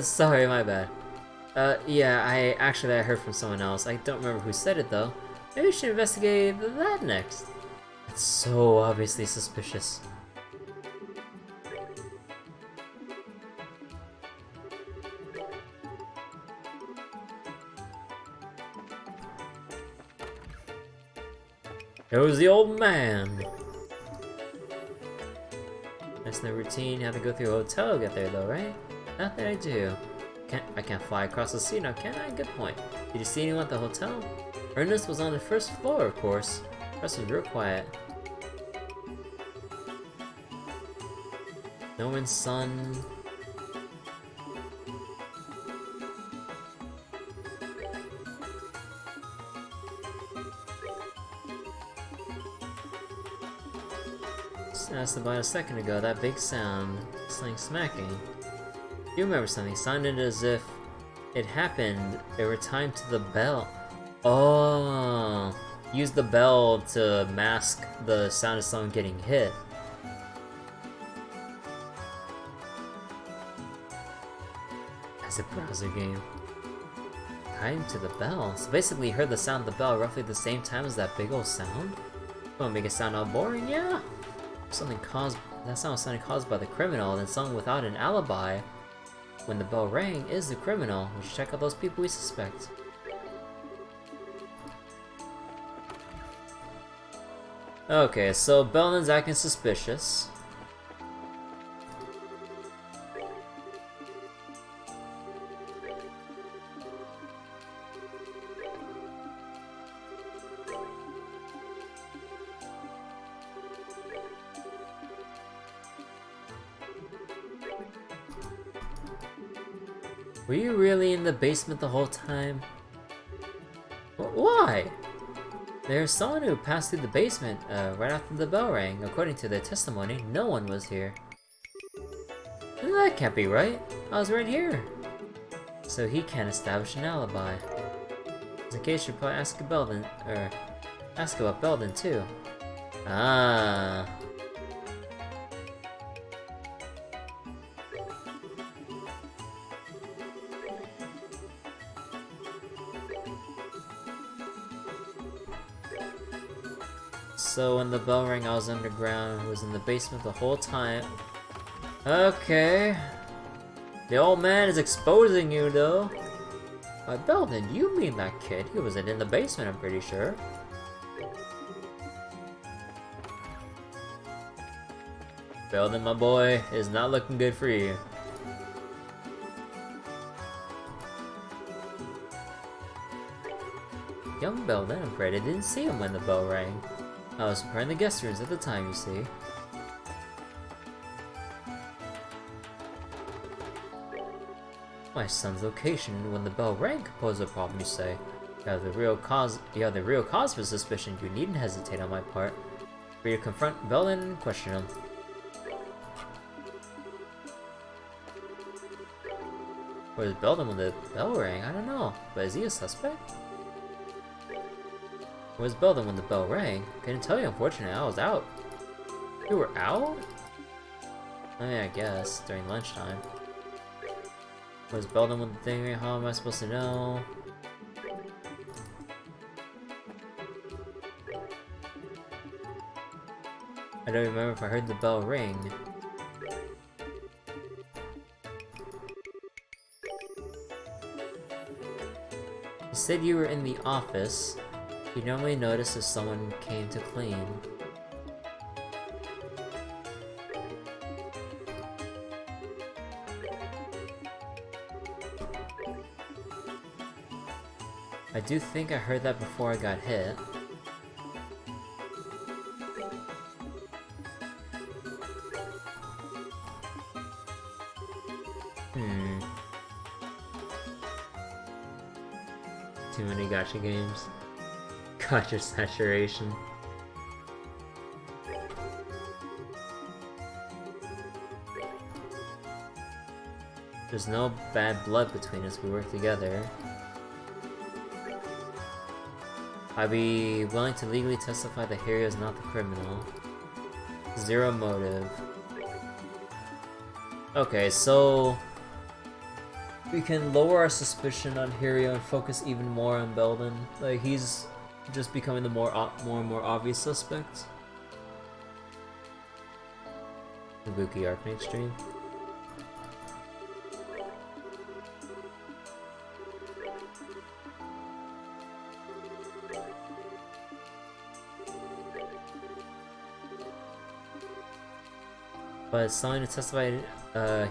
Sorry, my bad. Yeah, I heard from someone else. I don't remember who said it though. Maybe we should investigate that next. It's so obviously suspicious. It was the old man. That's no routine. You have to go through a hotel to get there though, right? Not that I do. I can't fly across the sea now, can I? Good point. Did you see anyone at the hotel? Ernest was on the first floor, of course. The rest was real quiet. No one's son. Just asked about a second ago, that big sound. Something smacking. You remember something sounded as if it happened every time to the bell. Oh, use the bell to mask the sound of someone getting hit. As a browser game. Tied to the bell. So basically you heard the sound of the bell roughly the same time as that big old sound? Won't make it sound all boring, yeah? That sound was something caused by the criminal, then someone without an alibi. When the bell rang is the criminal. We should check out those people we suspect. Okay, so Belden's acting suspicious. Were you really in the basement the whole time? Why? There's someone who passed through the basement right after the bell rang. According to their testimony, no one was here. That can't be right. I was right here. So he can't establish an alibi. In case, you should probably ask about Belden too. Ah. So when the bell rang, I was underground, was in the basement the whole time. Okay. The old man is exposing you, though. Belden, you mean that kid? He wasn't in the basement, I'm pretty sure. Belden, my boy, is not looking good for you. Young Belden, I'm afraid I didn't see him when the bell rang. I was preparing the guest rooms at the time, you see. My son's location when the bell rang could pose a problem, you say. You have the real cause for suspicion. You needn't hesitate on my part. For you to confront Belden and question him. Where was Belden when the bell rang? I don't know. But is he a suspect? Where was Belden when the bell rang? Couldn't tell you, unfortunately. I was out. You were out? I mean, I guess. During lunchtime. Where was Belden when the thing rang? How am I supposed to know? I don't remember if I heard the bell ring. You said you were in the office. You normally notice if someone came to clean. I do think I heard that before I got hit. Too many gacha games. Gacha saturation. There's no bad blood between us, we work together. I'd be willing to legally testify that Hirio is not the criminal. Zero motive. Okay, so we can lower our suspicion on Hirio and focus even more on Belden. Like, he's just becoming the more and more obvious suspect. Ibuki Arknight stream. But someone testified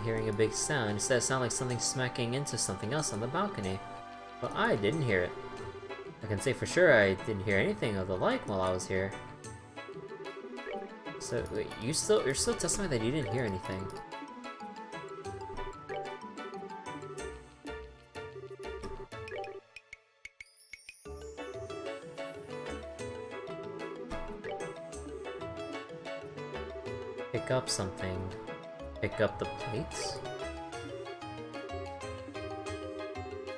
hearing a big sound. Instead, it sounded like something smacking into something else on the balcony. But I didn't hear it. I can say for sure I didn't hear anything of the like while I was here. So, wait, you're still testifying that you didn't hear anything? Pick up something. Pick up the plates?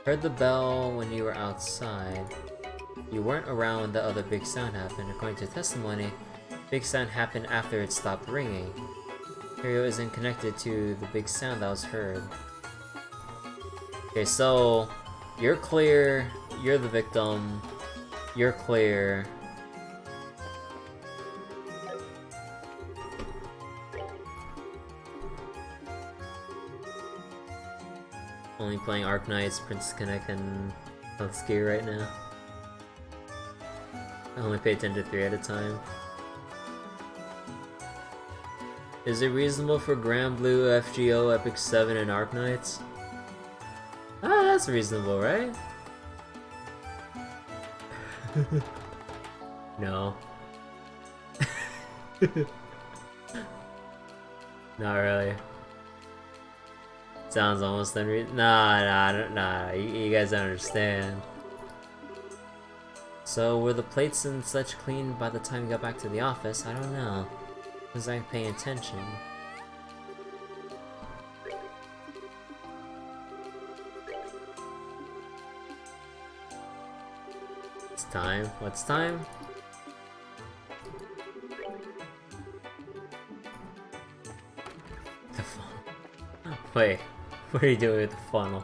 Heard the bell when you were outside. You weren't around when the other big sound happened. According to testimony, big sound happened after it stopped ringing. Hirio isn't connected to the big sound that was heard. Okay, so you're clear, you're the victim, you're clear. Only playing Arknights, Princess Connect, and Healthsky right now. I only pay attention to 3 at a time. Is it reasonable for Grand Blue, FGO, Epic 7, and Arknights? Ah, that's reasonable, right? No. Not really. Sounds almost unreasonable. Nah, you guys don't understand. So, were the plates and such clean by the time you got back to the office? I don't know. Because I ain't paying attention. It's time. What's time? The funnel. Wait, what are you doing with the funnel?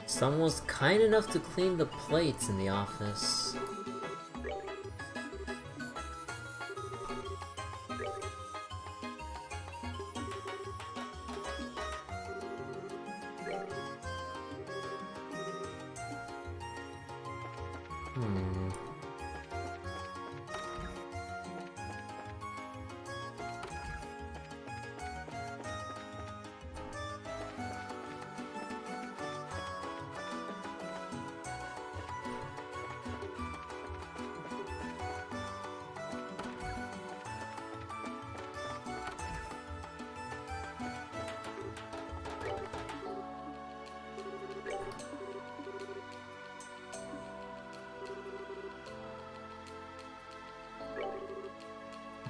Someone was kind enough to clean the plates in the office.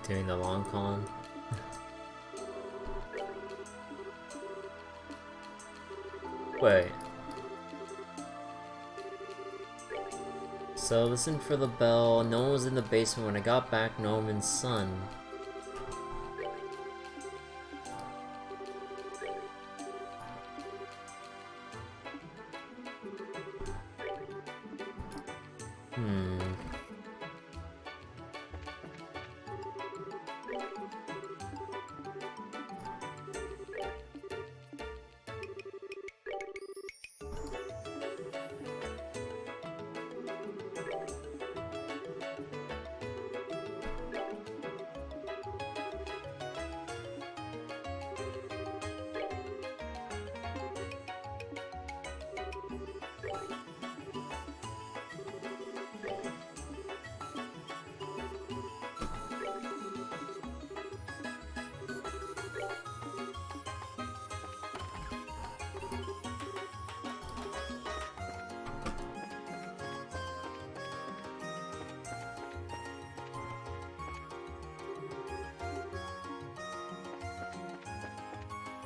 Doing the long con. Wait. So listen for the bell. No one was in the basement when I got back. Norman's son.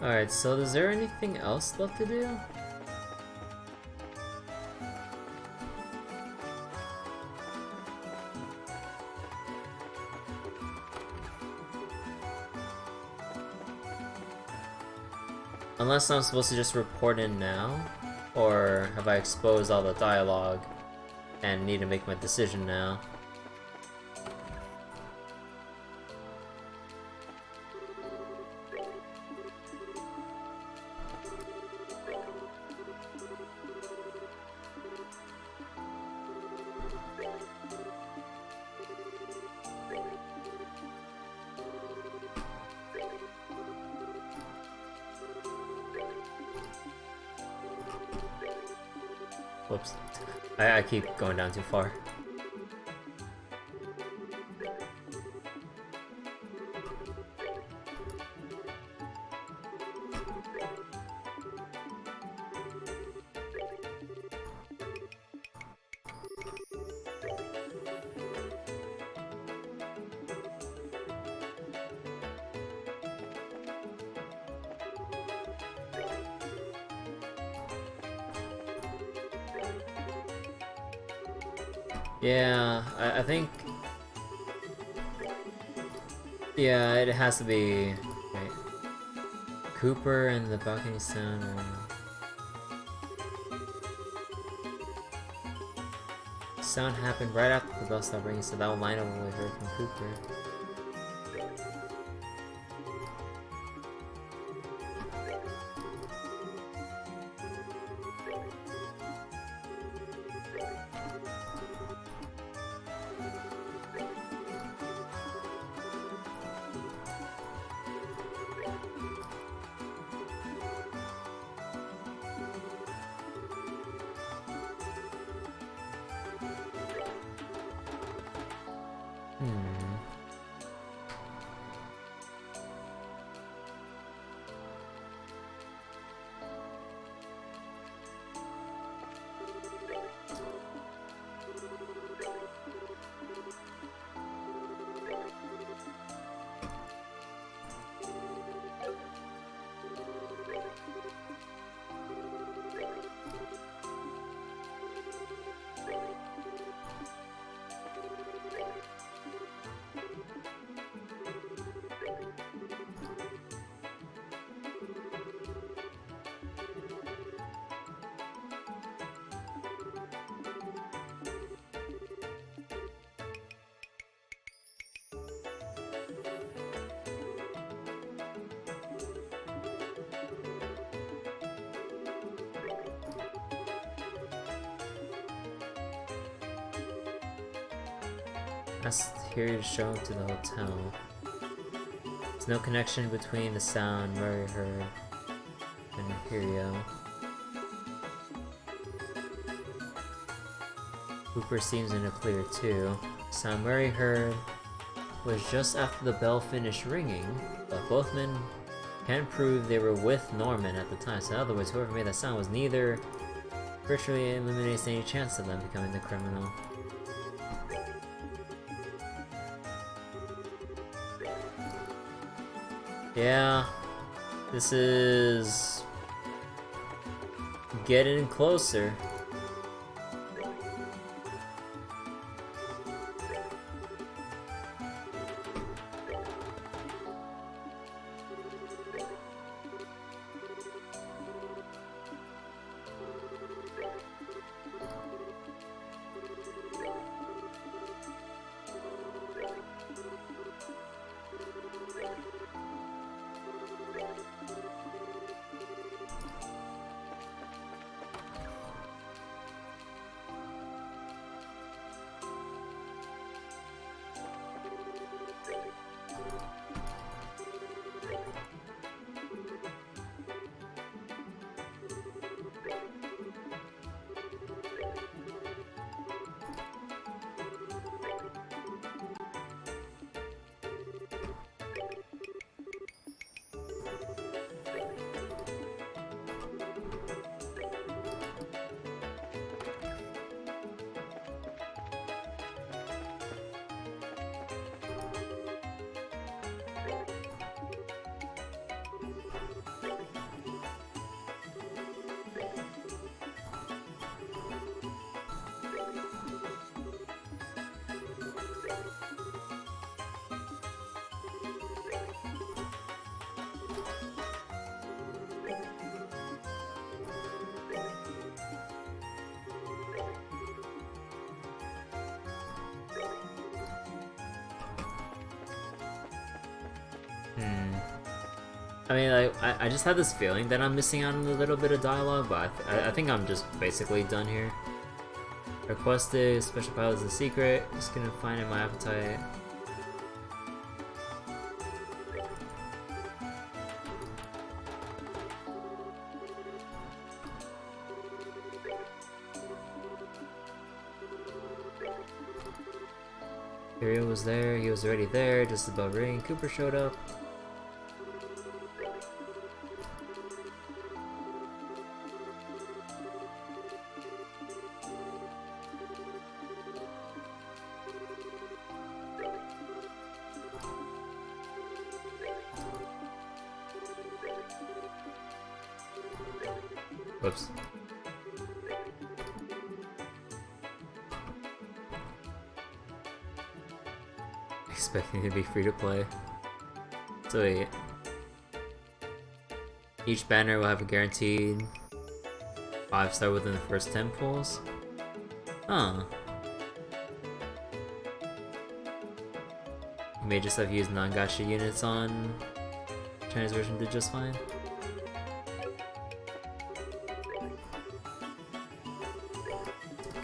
Alright, so is there anything else left to do? Unless I'm supposed to just report in now? Or have I exposed all the dialogue and need to make my decision now? Whoops. I keep going down too far. Yeah, I think... Yeah, it has to be... Wait. Cooper and the balcony sound... Sound happened right after the bell stopped ringing, so that will line up what we heard from Cooper. Asked here to show him to the hotel. There's no connection between the sound Murray heard and Hirio. Cooper seems in the clear too. The sound Murray heard was just after the bell finished ringing, but both men can prove they were with Norman at the time. So in other words, whoever made that sound was neither. Virtually eliminates any chance of them becoming the criminal. Yeah, this is getting closer. Hmm. I mean, I just had this feeling that I'm missing out on a little bit of dialogue, but I think I'm just basically done here. Requested, special pilot is a secret. Just gonna find in my appetite. Hero was there, he was already there, just about ring. Cooper showed up. Whoops. Expecting it to be free to play. So wait. Each banner will have a guaranteed 5-star within the first 10 pulls. Huh. You may just have used non-gacha units on Chinese version did just fine.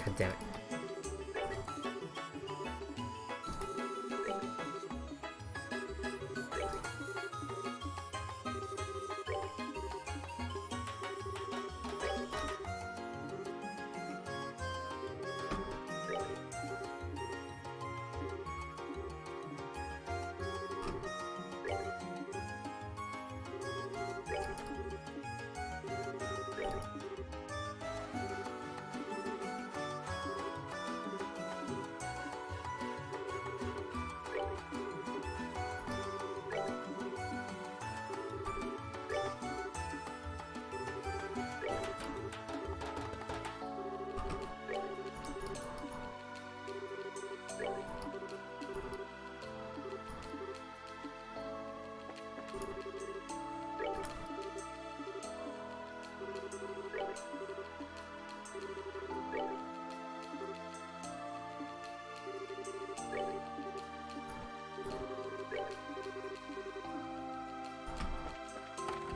God damn it.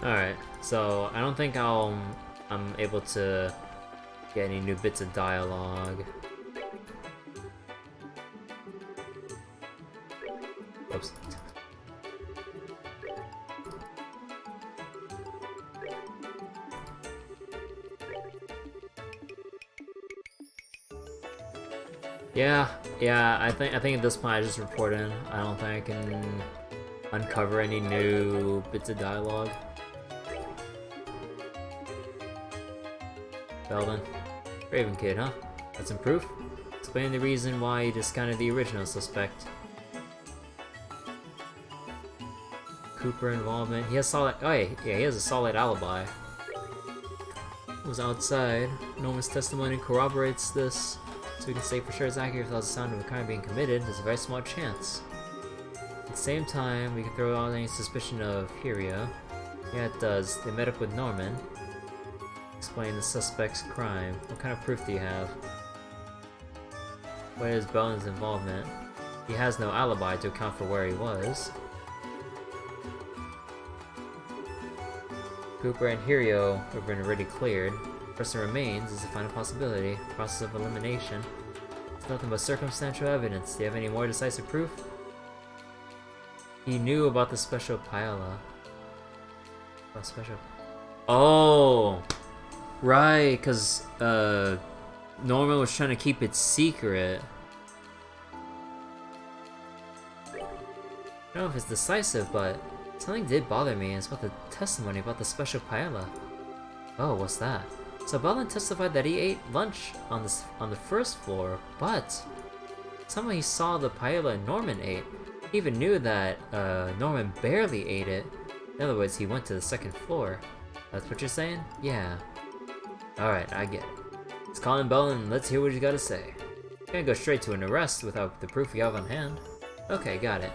Alright, so I don't think I'm able to get any new bits of dialogue. Oops. Yeah, I think at this point I just report in. I don't think I can uncover any new bits of dialogue. Belden. Raven Kid, huh? That's some proof? Explain the reason why you discounted the original suspect. Cooper involvement. He has solid. Oh yeah, he has a solid alibi. He was outside. Norman's testimony corroborates this, so we can say for sure it's accurate without the sound of a crime being committed. There's a very small chance. At the same time, we can throw out any suspicion of Hiria. Yeah, it does. They met up with Norman. Explain the suspect's crime. What kind of proof do you have? What is Belden's involvement? He has no alibi to account for where he was. Cooper and Hirio have been already cleared. Person remains is a final possibility. Process of elimination. It's nothing but circumstantial evidence. Do you have any more decisive proof? He knew about the special paella. Oh! Right, because Norman was trying to keep it secret. I don't know if it's decisive, but something did bother me, and it's about the testimony about the special paella. Oh, what's that? So Belden testified that he ate lunch on the first floor, but somehow he saw the paella Norman ate. He even knew that Norman barely ate it. In other words, he went to the second floor. That's what you're saying? Yeah. Alright, I get it. Let's call in Belden and let's hear what you gotta say. Can't go straight to an arrest without the proof you have on hand. Okay, got it.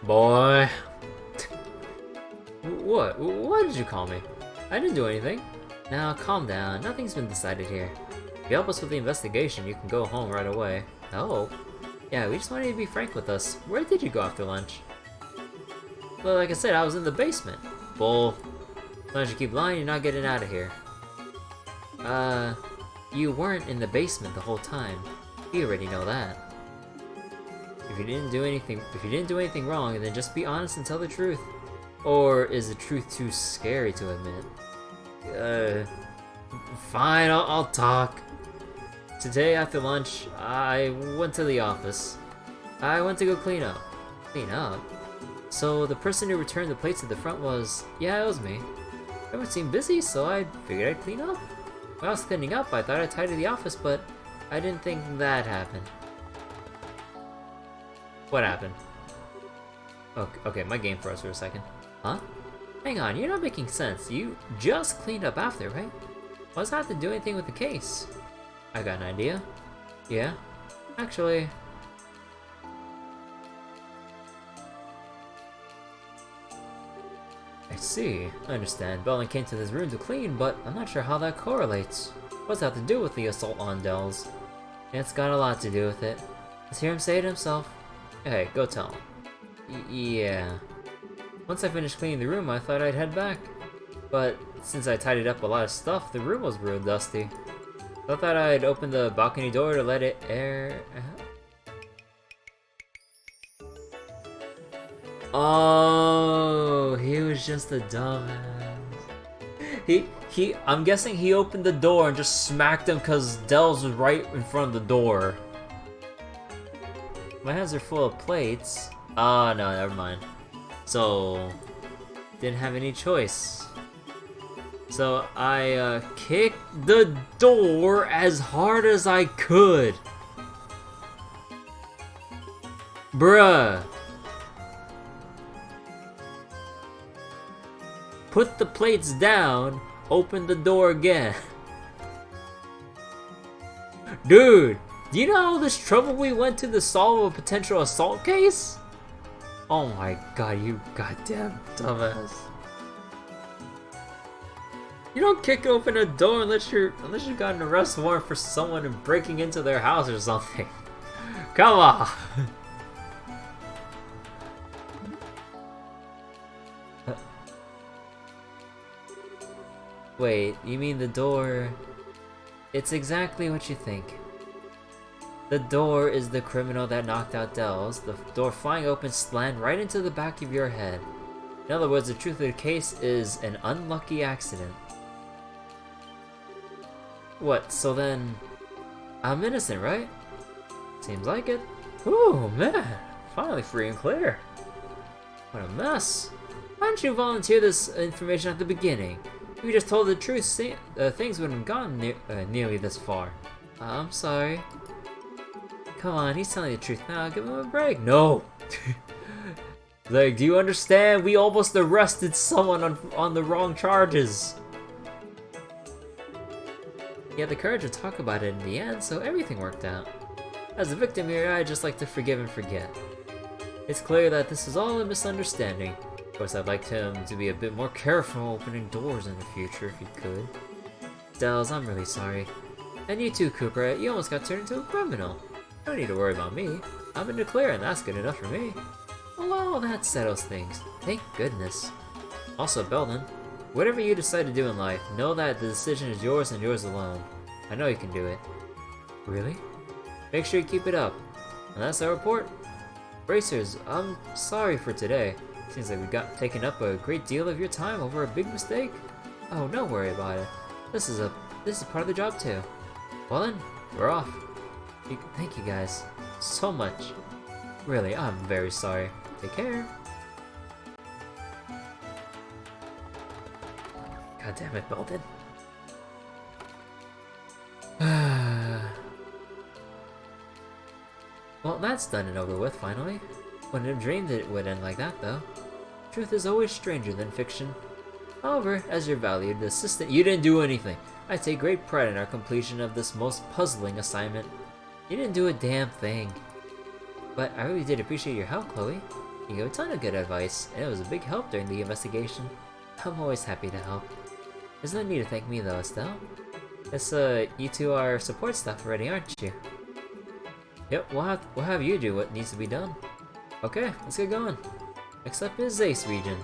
Boy. What? Why did you call me? I didn't do anything. Now, calm down. Nothing's been decided here. If you help us with the investigation, you can go home right away. Oh. Yeah, we just wanted you to be frank with us. Where did you go after lunch? Well, like I said, I was in the basement. Bull. As long as you keep lying, you're not getting out of here. You weren't in the basement the whole time. You already know that. If you didn't do anything wrong, then just be honest and tell the truth. Or is the truth too scary to admit? Fine, I'll talk. Today after lunch, I went to the office. I went to go clean up. Clean up? So the person who returned the plates at the front was... Yeah, it was me. Everyone seemed busy, so I figured I'd clean up. When I was cleaning up, I thought I'd tidy the office, but I didn't think that happened. What happened? Okay, my game froze for a second. Huh? Hang on, you're not making sense. You just cleaned up after, right? What does that have to do anything with the case? I got an idea. Yeah? Actually... I see. I understand. Belden came to this room to clean, but I'm not sure how that correlates. What's that have to do with the assault on Dells? It's got a lot to do with it. Let's hear him say it himself. Hey, go tell him. Yeah. Once I finished cleaning the room, I thought I'd head back. But since I tidied up a lot of stuff, the room was real dusty. I thought I'd open the balcony door to let it air... Oh, he was just a dumbass. I'm guessing he opened the door and just smacked him because Dells was right in front of the door. My hands are full of plates. Oh, no, never mind. So, didn't have any choice. So I kicked the door as hard as I could. Bruh. Put the plates down, open the door again. Dude, do you know all this trouble we went to solve a potential assault case? Oh my god, you goddamn dumbass. You don't kick open a door unless you got an arrest warrant for someone breaking into their house or something. Come on. Wait, you mean the door? It's exactly what you think. The door is the criminal that knocked out Dells. The door flying open slammed right into the back of your head. In other words, the truth of the case is an unlucky accident. What, so then... I'm innocent, right? Seems like it. Ooh, man. Finally free and clear. What a mess. Why didn't you volunteer this information at the beginning? If you just told the truth, things wouldn't have gone nearly this far. I'm sorry. Come on, he's telling the truth now. Give him a break. No! Like, do you understand? We almost arrested someone on the wrong charges. You had the courage to talk about it in the end, so everything worked out. As a victim here, I'd just like to forgive and forget. It's clear that this is all a misunderstanding. Of course, I'd like him to be a bit more careful opening doors in the future if he could. Dells, I'm really sorry. And you too, Cooper, you almost got turned into a criminal. No need to worry about me. I've been declared, and that's good enough for me. Well, that settles things. Thank goodness. Also, Belden, whatever you decide to do in life, know that the decision is yours and yours alone. I know you can do it. Really? Make sure you keep it up. And that's our report. Racers, I'm sorry for today. Seems like we got taken up a great deal of your time over a big mistake. Oh, don't worry about it. This is part of the job too. Well then, we're off. Thank you guys so much. Really, I'm very sorry. Take care. God damn it, Belden. Well, that's done and over with, finally. Wouldn't have dreamed it would end like that, though. Truth is always stranger than fiction. However, as your valued assistant, you didn't do anything. I take great pride in our completion of this most puzzling assignment. You didn't do a damn thing. But I really did appreciate your help, Chloe. You gave a ton of good advice, and it was a big help during the investigation. I'm always happy to help. There's no need to thank me though, Estelle. Guess, you two are support staff already, aren't you? Yep, we'll have you do what needs to be done. Okay, let's get going. Next up is Ace region.